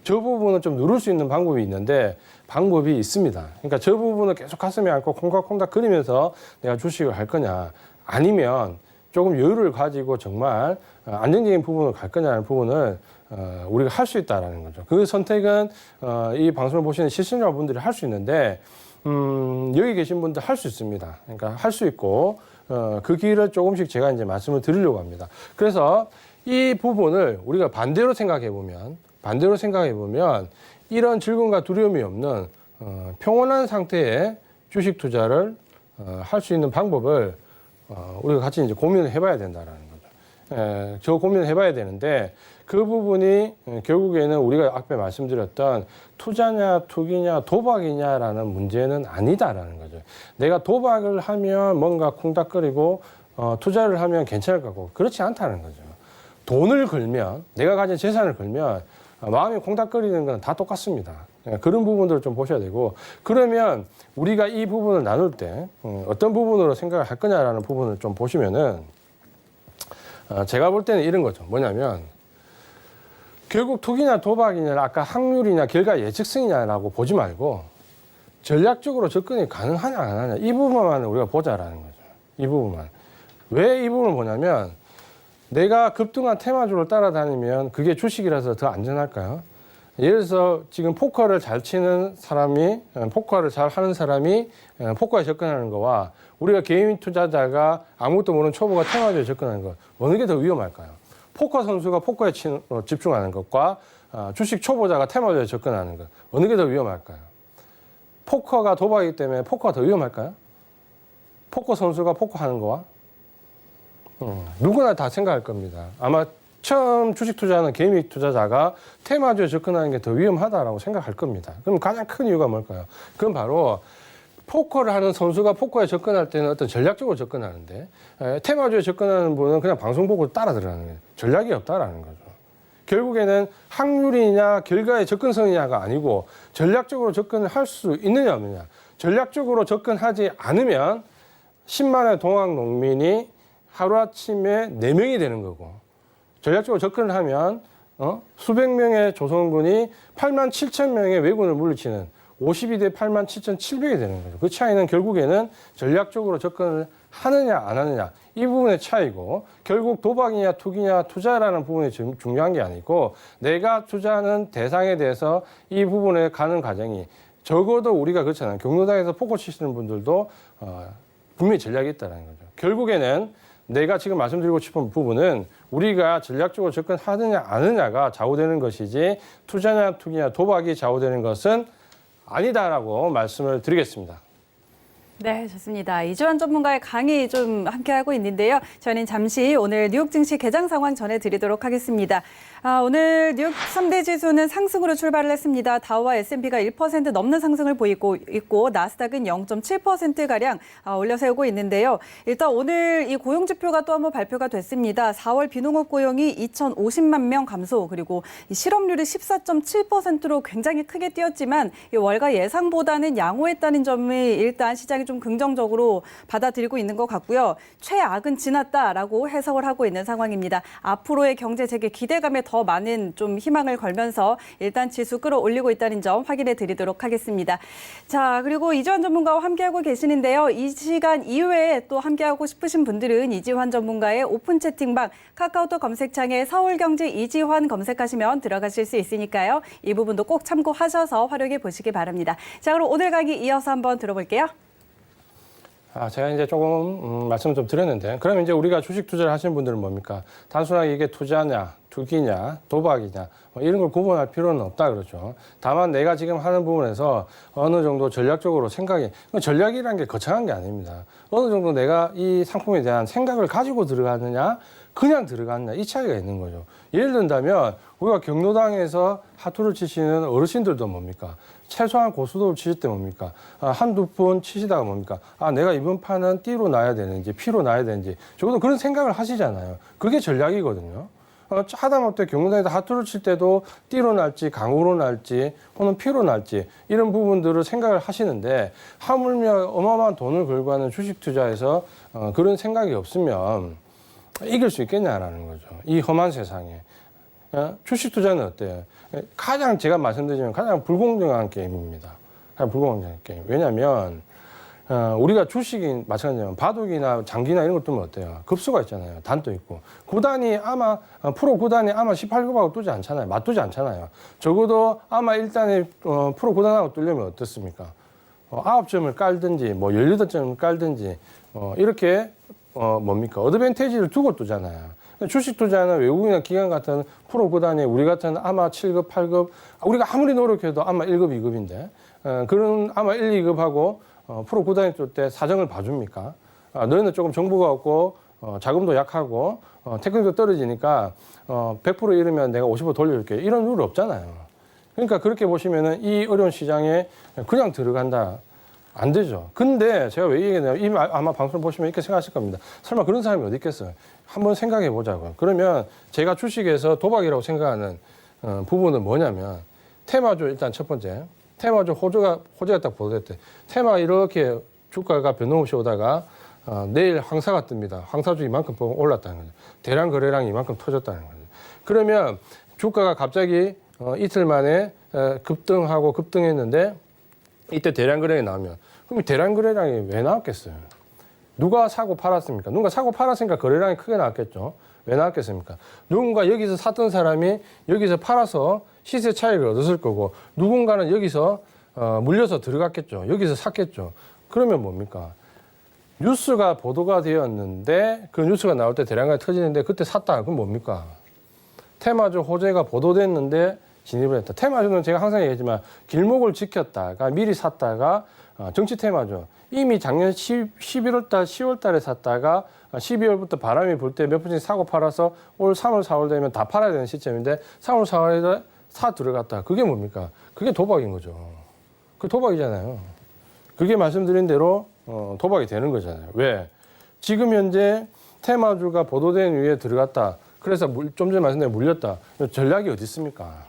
저 부분은 좀 누를 수 있는 방법이 있는데 방법이 있습니다. 그러니까 저 부분을 계속 가슴에 안고 콩닥콩닥 거리면서 내가 주식을 할 거냐 아니면 조금 여유를 가지고 정말 안정적인 부분을 갈 거냐는 부분을 우리가 할 수 있다라는 거죠. 그 선택은 이 방송을 보시는 시청자분들이 할 수 있는데 여기 계신 분들 할 수 있습니다. 그러니까 할 수 있고 그 길을 조금씩 제가 이제 말씀을 드리려고 합니다. 그래서 이 부분을 우리가 반대로 생각해 보면 이런 즐거움과 두려움이 없는 평온한 상태의 주식 투자를 할 수 있는 방법을 우리가 같이 이제 고민을 해봐야 된다라는 거죠. 저 고민을 해봐야 되는데 그 부분이 결국에는 우리가 앞에 말씀드렸던 투자냐, 투기냐, 도박이냐라는 문제는 아니다라는 거죠. 내가 도박을 하면 뭔가 콩닥거리고 투자를 하면 괜찮을 것 같고 그렇지 않다는 거죠. 돈을 걸면 내가 가진 재산을 걸면 마음이 콩닥거리는 건 다 똑같습니다. 그런 부분들을 좀 보셔야 되고 그러면 우리가 이 부분을 나눌 때 어떤 부분으로 생각을 할 거냐라는 부분을 좀 보시면은 제가 볼 때는 이런 거죠. 뭐냐면 결국 투기냐 도박이냐 아까 확률이냐 결과 예측성이냐라고 보지 말고 전략적으로 접근이 가능하냐 안 하냐 이 부분만 우리가 보자라는 거죠. 이 부분만. 왜 이 부분을 보냐면 내가 급등한 테마주를 따라다니면 그게 주식이라서 더 안전할까요? 예를 들어서 지금 포커를 잘 치는 사람이 포커를 잘 하는 사람이 포커에 접근하는 거와 우리가 개인 투자자가 아무것도 모르는 초보가 테마주에 접근하는 것 어느 게 더 위험할까요? 포커 선수가 포커에 집중하는 것과 주식 초보자가 테마주에 접근하는 것 어느 게 더 위험할까요? 포커가 도박이기 때문에 포커가 더 위험할까요? 포커 선수가 포커하는 거와 누구나 다 생각할 겁니다. 아마 처음 주식 투자하는 개미 투자자가 테마주에 접근하는 게 더 위험하다라고 생각할 겁니다. 그럼 가장 큰 이유가 뭘까요? 그건 바로 포커를 하는 선수가 포커에 접근할 때는 어떤 전략적으로 접근하는데 테마주에 접근하는 분은 그냥 방송 보고 따라 들어가는 거예요. 전략이 없다라는 거죠. 결국에는 확률이냐 결과의 접근성이냐가 아니고 전략적으로 접근을 할 수 있느냐 없느냐. 전략적으로 접근하지 않으면 10만의 동학 농민이 하루아침에 4명이 되는 거고 전략적으로 접근을 하면 수백 명의 조선군이 8만 7천 명의 왜군을 물리치는 52대 8만 7,700이 되는 거죠. 그 차이는 결국에는 전략적으로 접근을 하느냐 안 하느냐 이 부분의 차이고 결국 도박이냐 투기냐 투자라는 부분이 중요한 게 아니고 내가 투자하는 대상에 대해서 이 부분에 가는 과정이 적어도 우리가 그렇잖아요. 경로당에서 포커 치시는 분들도 분명히 전략이 있다는 거죠. 결국에는 내가 지금 말씀드리고 싶은 부분은 우리가 전략적으로 접근하느냐 안 하느냐가 좌우되는 것이지 투자냐 투기냐 도박이 좌우되는 것은 아니다라고 말씀을 드리겠습니다. 네, 좋습니다. 이주환 전문가의 강의 좀 함께하고 있는데요. 저희는 잠시 오늘 뉴욕 증시 개장 상황 전해드리도록 하겠습니다. 오늘 뉴욕 3대 지수는 상승으로 출발을 했습니다. 다우와 S&P가 1% 넘는 상승을 보이고 있고 나스닥은 0.7%가량 올려세우고 있는데요. 일단 오늘 이 고용지표가 또 한번 발표가 됐습니다. 4월 비농업 고용이 2,050만 명 감소 그리고 이 실업률이 14.7%로 굉장히 크게 뛰었지만 이 월가 예상보다는 양호했다는 점이 일단 시장이 좀 긍정적으로 받아들이고 있는 것 같고요. 최악은 지났다라고 해석을 하고 있는 상황입니다. 앞으로의 경제 재개 기대감에 더 많은 좀 희망을 걸면서 일단 지수 끌어올리고 있다는 점 확인해 드리도록 하겠습니다. 자, 그리고 이주환 전문가와 함께하고 계시는데요. 이 시간 이외에 또 함께하고 싶으신 분들은 이지환 전문가의 오픈 채팅방 카카오톡 검색창에 서울경제 이지환 검색하시면 들어가실 수 있으니까요. 이 부분도 꼭 참고하셔서 활용해 보시기 바랍니다. 자, 그럼 오늘 강의 이어서 한번 들어볼게요. 제가 이제 조금 말씀을 좀 드렸는데 그러면 이제 우리가 주식 투자를 하시는 분들은 뭡니까? 단순하게 이게 투자냐, 투기냐, 도박이냐 이런 걸 구분할 필요는 없다 그러죠. 다만 내가 지금 하는 부분에서 어느 정도 전략적으로 전략이라는 게 거창한 게 아닙니다. 어느 정도 내가 이 상품에 대한 생각을 가지고 들어가느냐 그냥 들어갔냐 이 차이가 있는 거죠. 예를 든다면 우리가 경로당에서 하투를 치시는 어르신들도 뭡니까? 최소한 고수도를 치실 때 뭡니까? 한두 번 치시다가 뭡니까? 내가 이번 판은 D로 놔야 되는지 P로 놔야 되는지 적어도 그런 생각을 하시잖아요. 그게 전략이거든요. 하다못해 경로당에서 하투를 칠 때도 D로 날지 강으로 날지 혹은 P로 날지 이런 부분들을 생각을 하시는데 하물며 어마어마한 돈을 걸고 하는 주식 투자에서 그런 생각이 없으면 이길 수 있겠냐라는 거죠. 이 험한 세상에. 주식 투자는 어때요? 가장 제가 말씀드리면 가장 불공정한 게임입니다. 가장 불공정한 게임. 왜냐하면 우리가 주식이 마찬가지로 바둑이나 장기나 이런 것 두면 어때요? 급수가 있잖아요. 단도 있고. 구단이 아마 프로 구단이 아마 18급하고 뜨지 않잖아요. 맞두지 않잖아요. 적어도 아마 일단에 프로 구단하고 뜨려면 어떻습니까? 9점을 깔든지 뭐 18점을 깔든지 이렇게 뭡니까? 어드밴티지를 두고 뜨잖아요. 주식 투자는 외국이나 기관 같은 프로 구단이 우리 같은 아마 7급, 8급, 우리가 아무리 노력해도 아마 1급, 2급인데 그런 아마 1, 2급하고 프로 구단이 뜰 때 사정을 봐줍니까? 너희는 조금 정보가 없고 자금도 약하고 테크닉도 떨어지니까 100% 이르면 내가 50% 돌려줄게. 이런 룰 없잖아요. 그러니까 그렇게 보시면은 이 어려운 시장에 그냥 들어간다. 안 되죠. 근데 제가 왜 얘기했냐면 아마 방송을 보시면 이렇게 생각하실 겁니다. 설마 그런 사람이 어디 있겠어요? 한번 생각해 보자고요. 그러면 제가 주식에서 도박이라고 생각하는 부분은 뭐냐면 테마주 일단 첫 번째 테마주 호재가 딱 보도됐대. 테마가 이렇게 주가가 변동없이 오다가 내일 황사가 뜹니다. 황사주 이만큼 올랐다는 거죠. 대량 거래량이 이만큼 터졌다는 거죠. 그러면 주가가 갑자기 이틀 만에 급등하고 급등했는데 이때 대량 거래량이 나오면 그럼 대량 거래량이 왜 나왔겠어요? 누가 사고 팔았습니까? 누군가 사고 팔았으니까 거래량이 크게 나왔겠죠. 왜 나왔겠습니까? 누군가 여기서 샀던 사람이 여기서 팔아서 시세 차익을 얻었을 거고 누군가는 여기서 물려서 들어갔겠죠. 여기서 샀겠죠. 그러면 뭡니까? 뉴스가 보도가 되었는데 그 뉴스가 나올 때 대량이 터지는데 그때 샀다. 그럼 뭡니까? 테마주 호재가 보도됐는데 진입을 했다. 테마주는 제가 항상 얘기하지만 길목을 지켰다가 미리 샀다가 정치 테마죠. 이미 작년 11월 달, 10월 달에 샀다가 12월부터 바람이 불 때 몇 분씩 사고 팔아서 올 3월, 4월 되면 다 팔아야 되는 시점인데 3월, 4월에 사 들어갔다. 그게 뭡니까? 그게 도박인 거죠. 그 도박이잖아요. 그게 말씀드린 대로 도박이 되는 거잖아요. 왜? 지금 현재 테마주가 보도된 위에 들어갔다. 그래서 좀 전에 말씀드린 물렸다. 전략이 어디 있습니까?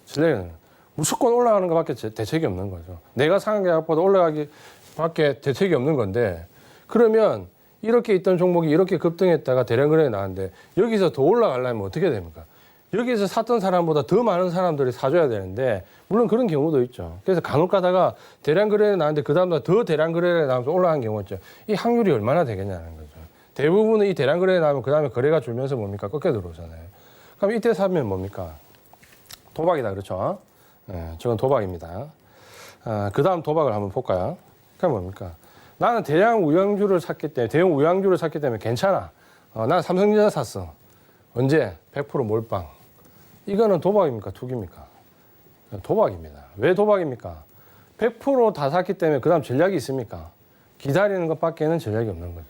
전략은 무조건 올라가는 것밖에 대책이 없는 거죠. 내가 상한 계약보다 올라가기 밖에 대책이 없는 건데 그러면 이렇게 있던 종목이 이렇게 급등했다가 대량 거래에 나왔는데 여기서 더 올라가려면 어떻게 됩니까? 여기서 샀던 사람보다 더 많은 사람들이 사줘야 되는데 물론 그런 경우도 있죠. 그래서 간혹 가다가 대량 거래에 나왔는데 그 다음날 더 대량 거래에 나와서 올라간 경우가 있죠. 이 확률이 얼마나 되겠냐는 거죠. 대부분은 이 대량 거래에 나오면 그 다음에 거래가 줄면서 뭡니까? 꺾여 들어오잖아요. 그럼 이때 사면 뭡니까? 도박이다. 그렇죠? 네, 저건 도박입니다. 그 다음 도박을 한번 볼까요? 그럼 뭡니까? 나는 대형 우량주를 샀기 때문에 괜찮아. 나는 삼성전자 샀어. 언제? 100% 몰빵. 이거는 도박입니까? 투기입니까? 도박입니다. 왜 도박입니까? 100% 다 샀기 때문에 그 다음 전략이 있습니까? 기다리는 것밖에는 전략이 없는 거죠.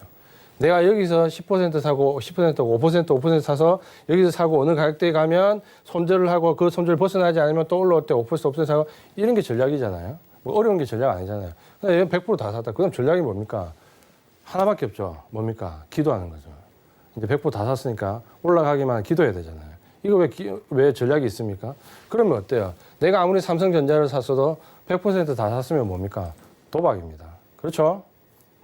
내가 여기서 10% 사고 10%고 5% 사서 여기서 사고 어느 가격대에 가면 손절을 하고 그 손절 벗어나지 않으면 또 올라올 때 5% 사고 이런 게 전략이잖아요. 뭐 어려운 게 전략 아니잖아요. 근데 얘는 100% 다 샀다. 그럼 전략이 뭡니까? 하나밖에 없죠. 뭡니까? 기도하는 거죠. 이제 100% 다 샀으니까 올라가기만 기도해야 되잖아요. 이거 왜 전략이 있습니까? 그러면 어때요? 내가 아무리 삼성전자를 샀어도 100% 다 샀으면 뭡니까? 도박입니다. 그렇죠?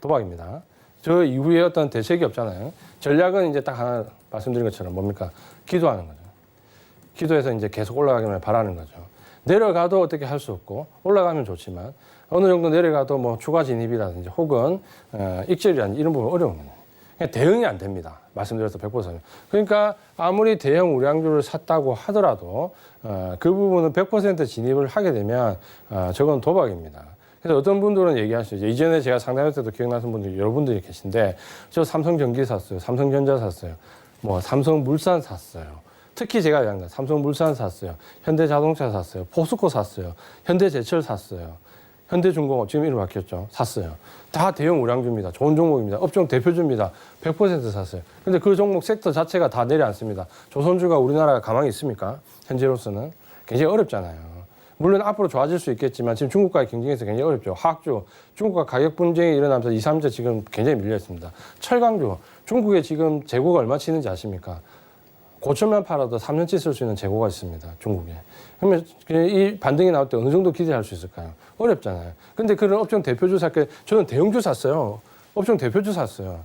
도박입니다. 저 이후에 어떤 대책이 없잖아요. 전략은 이제 딱 하나 말씀드린 것처럼 뭡니까? 기도하는 거죠. 기도해서 이제 계속 올라가기만 바라는 거죠. 내려가도 어떻게 할 수 없고 올라가면 좋지만 어느 정도 내려가도 뭐 추가 진입이라든지 혹은 익절이라든지 이런 부분 어려운 거예요. 그냥 대응이 안 됩니다. 말씀드려서 100%. 그러니까 아무리 대형 우량주를 샀다고 하더라도 그 부분은 100% 진입을 하게 되면 저건 도박입니다. 그래서 어떤 분들은 얘기하시죠. 이전에 제가 상담할 때도 기억나시는 분들이 여러분들이 계신데 저 삼성전기 샀어요. 삼성전자 샀어요. 뭐 삼성물산 샀어요. 특히 제가 얘기한 거 삼성물산 샀어요. 현대자동차 샀어요. 포스코 샀어요. 현대제철 샀어요. 현대중공업 지금 이름 바뀌었죠. 샀어요. 다 대형 우량주입니다. 좋은 종목입니다. 업종 대표주입니다. 100% 샀어요. 근데 그 종목 섹터 자체가 다 내려앉습니다. 조선주가 우리나라가 가만히 있습니까? 현재로서는 굉장히 어렵잖아요. 물론 앞으로 좋아질 수 있겠지만 지금 중국과의 경쟁에서 굉장히 어렵죠. 화학주, 중국과 가격 분쟁이 일어나면서 2, 3자 지금 굉장히 밀려 있습니다. 철강주, 중국에 지금 재고가 얼마 치는지 아십니까? 고철만 팔아도 3년치 쓸 수 있는 재고가 있습니다. 중국에. 그러면 이 반등이 나올 때 어느 정도 기대할 수 있을까요? 어렵잖아요. 근데 그런 업종 대표주 샀게 저는 대형주 샀어요. 업종 대표주 샀어요.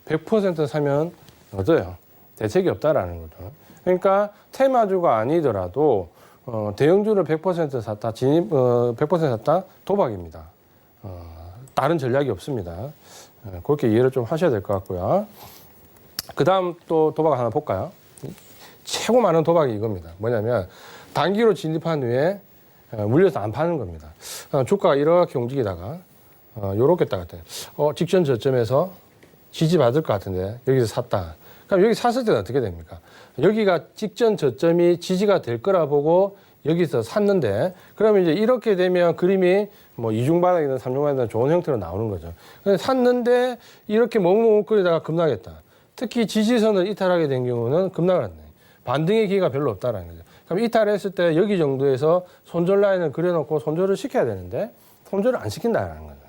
100% 사면 어때요? 대책이 없다라는 거죠. 그러니까 테마주가 아니더라도 대형주를 100% 샀다, 100% 샀다, 도박입니다. 다른 전략이 없습니다. 그렇게 이해를 좀 하셔야 될 것 같고요. 그 다음 또 도박 하나 볼까요? 최고 많은 도박이 이겁니다. 뭐냐면 단기로 진입한 후에 물려서 안 파는 겁니다. 주가가 이렇게 움직이다가 요렇게 딱 같아요. 직전 저점에서 지지받을 것 같은데 여기서 샀다. 그럼 여기 샀을 때는 어떻게 됩니까? 여기가 직전 저점이 지지가 될 거라 보고 여기서 샀는데 그러면 이제 이렇게 되면 그림이 뭐 이중바닥이든 삼중바닥이든 좋은 형태로 나오는 거죠. 근데 샀는데 이렇게 머뭇머뭇거리다가 급락했다. 특히 지지선을 이탈하게 된 경우는 급락을 한다. 반등의 기회가 별로 없다라는 거죠. 그럼 이탈했을 때 여기 정도에서 손절 라인을 그려놓고 손절을 시켜야 되는데 손절을 안 시킨다라는 거죠.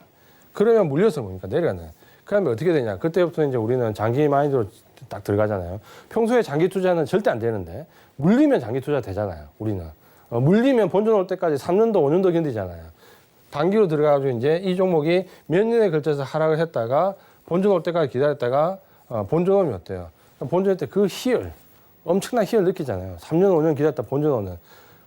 그러면 물려서 뭡니까? 내려가는. 그러면 어떻게 되냐? 그때부터 이제 우리는 장기 마인드로 딱 들어가잖아요. 평소에 장기 투자는 절대 안 되는데 물리면 장기 투자 되잖아요. 우리는 물리면 본전 올 때까지 3년도 5년도 견디잖아요. 단기로 들어가가지고 이제 이 종목이 몇 년에 걸쳐서 하락을 했다가 본전 올 때까지 기다렸다가 본전 오면 어때요? 본전 올 때 그 희열 엄청난 희열 느끼잖아요. 3년 5년 기다렸다 본전 오는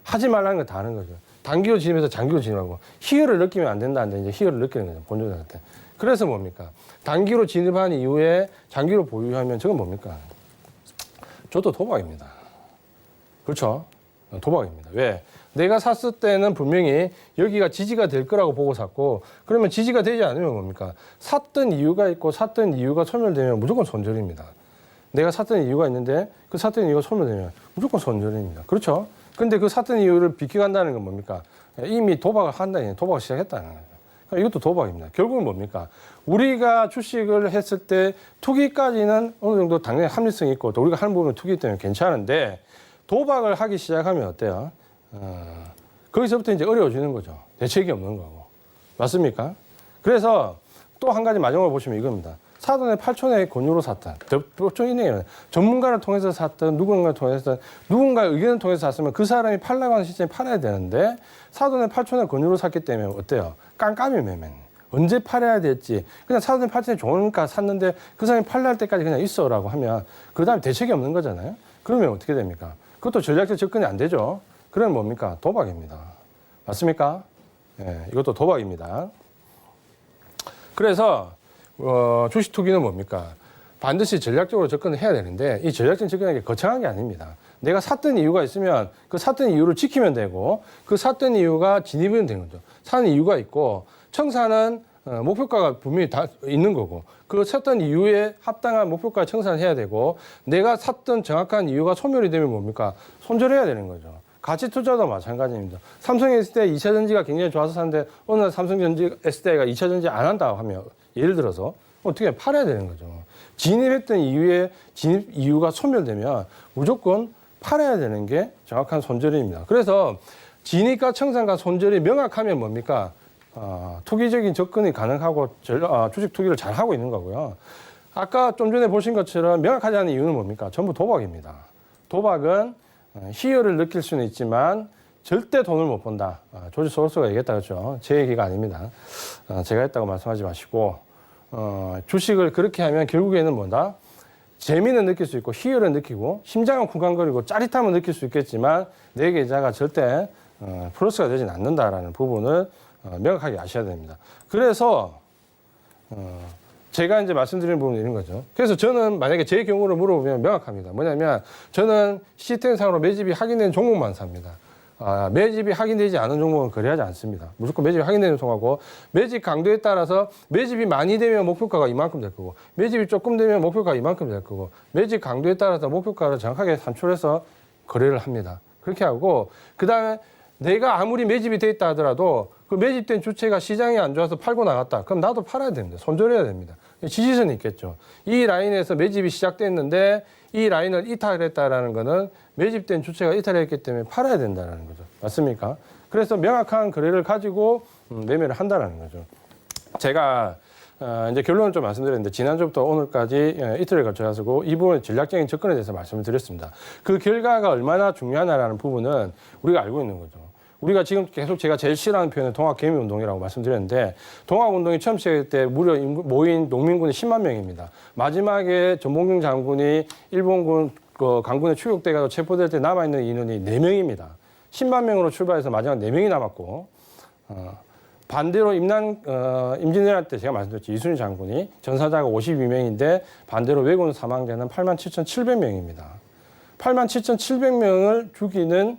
하지 말라는 거 다 하는 거죠. 단기로 진입해서 장기로 진입하고 희열을 느끼면 안 된다는데 이제 희열을 느끼는 거죠. 본전할 때. 그래서 뭡니까? 단기로 진입한 이후에 장기로 보유하면 저건 뭡니까? 저도 도박입니다. 그렇죠? 도박입니다. 왜? 내가 샀을 때는 분명히 여기가 지지가 될 거라고 보고 샀고 그러면 지지가 되지 않으면 뭡니까? 샀던 이유가 있고 샀던 이유가 소멸되면 무조건 손절입니다. 내가 샀던 이유가 있는데 그 샀던 이유가 소멸되면 무조건 손절입니다. 그렇죠? 근데 그 샀던 이유를 비켜간다는 건 뭡니까? 이미 도박을 한다니 도박을 시작했다는 거죠. 이것도 도박입니다. 결국은 뭡니까? 우리가 주식을 했을 때 투기까지는 어느 정도 당연히 합리성이 있고 또 우리가 하는 부분은 투기 때문에 괜찮은데 도박을 하기 시작하면 어때요? 거기서부터 이제 어려워지는 거죠. 대책이 없는 거고. 맞습니까? 그래서 또 한 가지 마지막으로 보시면 이겁니다. 사돈의 8촌의 권유로 샀던, 법정인행이면 전문가를 통해서 샀던, 누군가를 통해서, 누군가의 의견을 통해서 샀으면 그 사람이 팔라고 하는 시점에 팔아야 되는데 사돈의 8촌의 권유로 샀기 때문에 어때요? 깜깜이 매매. 언제 팔아야 될지. 그냥 사돈의 8촌이 좋으니까 샀는데 그 사람이 팔라 할 때까지 그냥 있어라고 하면 그 다음에 대책이 없는 거잖아요. 그러면 어떻게 됩니까? 그것도 전략적 접근이 안 되죠. 그러면 뭡니까? 도박입니다. 맞습니까? 예, 이것도 도박입니다. 그래서 주식 투기는 뭡니까? 반드시 전략적으로 접근을 해야 되는데 이 전략적인 접근이 거창한 게 아닙니다. 내가 샀던 이유가 있으면 그 샀던 이유를 지키면 되고 그 샀던 이유가 진입은 되는 거죠. 사는 이유가 있고 청산은 목표가가 분명히 다 있는 거고 그 샀던 이유에 합당한 목표가 청산을 해야 되고 내가 샀던 정확한 이유가 소멸이 되면 뭡니까? 손절해야 되는 거죠. 가치 투자도 마찬가지입니다. 삼성 SDI 2차 전지가 굉장히 좋아서 샀는데 어느 날 삼성전지 SDI가 2차 전지 안 한다고 하면 예를 들어서 어떻게 팔아야 되는 거죠. 진입했던 이유에 진입 이유가 소멸되면 무조건 팔아야 되는 게 정확한 손절입니다. 그래서 진입과 청산과 손절이 명확하면 뭡니까? 투기적인 접근이 가능하고 주식 투기를 잘 하고 있는 거고요. 아까 좀 전에 보신 것처럼 명확하지 않은 이유는 뭡니까? 전부 도박입니다. 도박은 희열을 느낄 수는 있지만 절대 돈을 못 번다. 조지 소로스가 얘기했다 그랬죠. 제 얘기가 아닙니다. 제가 했다고 말씀하지 마시고 주식을 그렇게 하면 결국에는 뭐다? 재미는 느낄 수 있고 희열을 느끼고 심장은 쿵쾅거리고 짜릿함을 느낄 수 있겠지만 내 계좌가 절대 플러스가 되진 않는다라는 부분을 명확하게 아셔야 됩니다. 그래서 제가 이제 말씀드리는 부분은 이런 거죠. 그래서 저는 만약에 제 경우를 물어보면 명확합니다. 뭐냐면 저는 시스템상으로 매집이 확인된 종목만 삽니다. 매집이 확인되지 않은 종목은 거래하지 않습니다. 무조건 매집이 확인되는 종목하고 매집 강도에 따라서 매집이 많이 되면 목표가가 이만큼 될 거고 매집이 조금 되면 목표가가 이만큼 될 거고 매집 강도에 따라서 목표가를 정확하게 산출해서 거래를 합니다. 그렇게 하고 그다음에 내가 아무리 매집이 돼 있다 하더라도 그 매집된 주체가 시장이 안 좋아서 팔고 나갔다. 그럼 나도 팔아야 됩니다. 손절해야 됩니다. 지지선이 있겠죠. 이 라인에서 매집이 시작됐는데 이 라인을 이탈했다라는 거는 매집된 주체가 이탈했기 때문에 팔아야 된다는 거죠. 맞습니까? 그래서 명확한 거래를 가지고 매매를 한다는 거죠. 제가 이제 결론을 좀 말씀드렸는데 지난주부터 오늘까지 이틀을 거쳐가지고 이 부분 전략적인 접근에 대해서 말씀을 드렸습니다. 그 결과가 얼마나 중요하냐라는 부분은 우리가 알고 있는 거죠. 우리가 지금 계속 제가 제일 싫어하는 표현은 동학개미운동이라고 말씀드렸는데 동학운동이 처음 시작할 때 무려 모인 농민군이 10만 명입니다. 마지막에 전봉준 장군이 일본군 강군에 추격돼서 체포될 때 남아있는 인원이 4명입니다. 10만 명으로 출발해서 마지막 4명이 남았고 반대로 임진왜란 때 제가 말씀드렸죠. 이순신 장군이 전사자가 52명인데 반대로 왜군 사망자는 87,700명입니다. 87,700명을 죽이는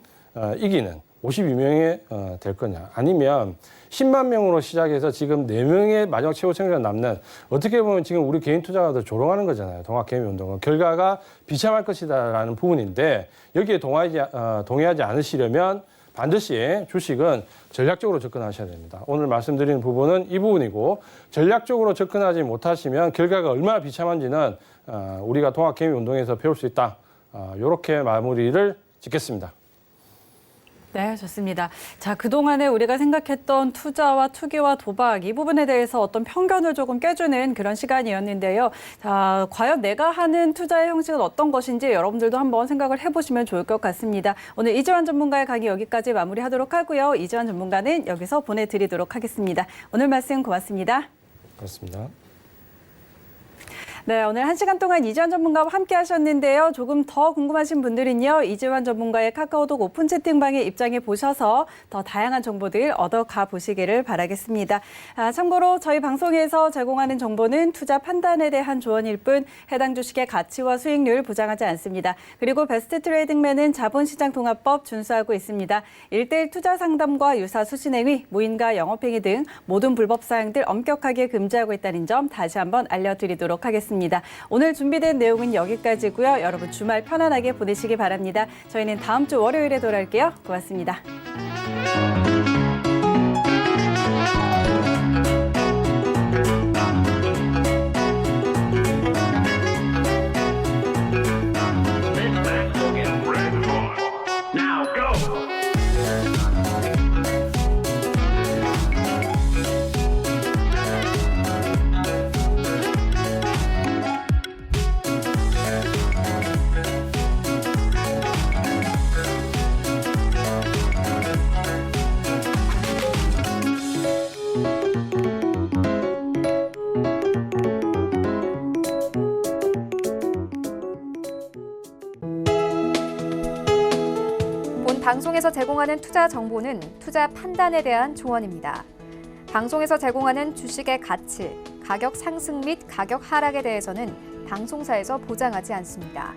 이기는 52명이 될 거냐. 아니면 10만 명으로 시작해서 지금 4명의 마지막 최고 생존자 남는 어떻게 보면 지금 우리 개인 투자가들 조롱하는 거잖아요. 동학개미운동은. 결과가 비참할 것이다라는 부분인데 여기에 동의하지 않으시려면 반드시 주식은 전략적으로 접근하셔야 됩니다. 오늘 말씀드리는 부분은 이 부분이고 전략적으로 접근하지 못하시면 결과가 얼마나 비참한지는 우리가 동학개미운동에서 배울 수 있다. 이렇게 마무리를 짓겠습니다. 네, 좋습니다. 자, 그동안에 우리가 생각했던 투자와 투기와 도박 이 부분에 대해서 어떤 편견을 조금 깨주는 그런 시간이었는데요. 자, 과연 내가 하는 투자의 형식은 어떤 것인지 여러분들도 한번 생각을 해보시면 좋을 것 같습니다. 오늘 이지환 전문가의 강의 여기까지 마무리하도록 하고요. 이지환 전문가는 여기서 보내드리도록 하겠습니다. 오늘 말씀 고맙습니다. 그렇습니다. 네, 오늘 1시간 동안 이지환 전문가와 함께 하셨는데요. 조금 더 궁금하신 분들은요. 이지환 전문가의 카카오톡 오픈 채팅방에 입장해 보셔서 더 다양한 정보들 얻어가 보시기를 바라겠습니다. 참고로 저희 방송에서 제공하는 정보는 투자 판단에 대한 조언일 뿐 해당 주식의 가치와 수익률 보장하지 않습니다. 그리고 베스트 트레이딩맨은 자본시장 통합법 준수하고 있습니다. 1:1 투자 상담과 유사 수신행위, 무인가 영업행위 등 모든 불법 사항들 엄격하게 금지하고 있다는 점 다시 한번 알려드리도록 하겠습니다. 오늘 준비된 내용은 여기까지고요. 여러분 주말 편안하게 보내시기 바랍니다. 저희는 다음 주 월요일에 돌아올게요. 고맙습니다. 방송에서 제공하는 투자 정보는 투자 판단에 대한 조언입니다. 방송에서 제공하는 주식의 가치, 가격 상승 및 가격 하락에 대해서는 방송사에서 보장하지 않습니다.